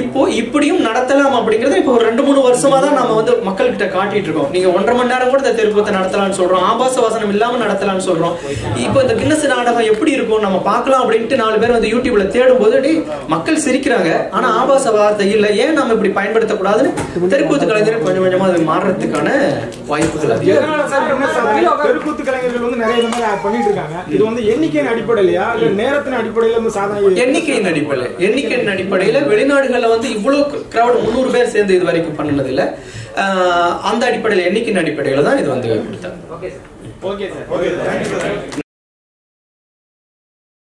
இப்போ இப்படியும் நடத்தலாம் அப்படிங்கறத இப்போ ஒரு 2-3 வருஷமா தான் நம்ம வந்து மக்கள்கிட்ட காட்டிட்டு இருக்கோம். நீங்க 1.5 மணி நேரம் கூட இந்த தெருக்கூத்தை நடத்தலாம்னு சொல்றோம், ஆபாச வசனம் இல்லாம நடத்தலாம்னு சொல்றோம். இப்போ இந்த கின்னஸ் நாடகம் எப்படி இருக்கும் நம்ம பார்க்கலாம் அப்படின்ட்டு 4 பேர் வந்து யூடியூப்ல தேடும் போது மக்கள் சிரிக்கிறாங்க, ஆனா ஆபாச வார்த்தை இல்லை, ஏன் நம்ம இப்படி பயன்படுத்தக்கூடாதுன்னு தெருக்கூத்து கலைஞர்கள் கொஞ்சம் கொஞ்சமா அது மாறுறதுக்கான வாய்ப்புகள் அதிகம். தெருக்கூத்து கலைஞர்கள் வந்து நிறைய விதமாக பண்ணிட்டு இருக்காங்க. இது வந்து எண்ணிக்கையின் அடிப்படையிலயா இல்ல நேரத்தின் அடிப்படையில வந்து சாதனை? எண்ணிக்கையின் அடிப்படையில வெளிநாடுகள்ல வந்து இவ்வளவு கிரௌட் 300 பேர் சேர்ந்து இது வரைக்கும் பண்ணது இல்ல. அந்த அடிப்படையில எண்ணிக்கையின் அடிப்படையில தான் இது வந்து கொடுத்தாங்க. Okay sir.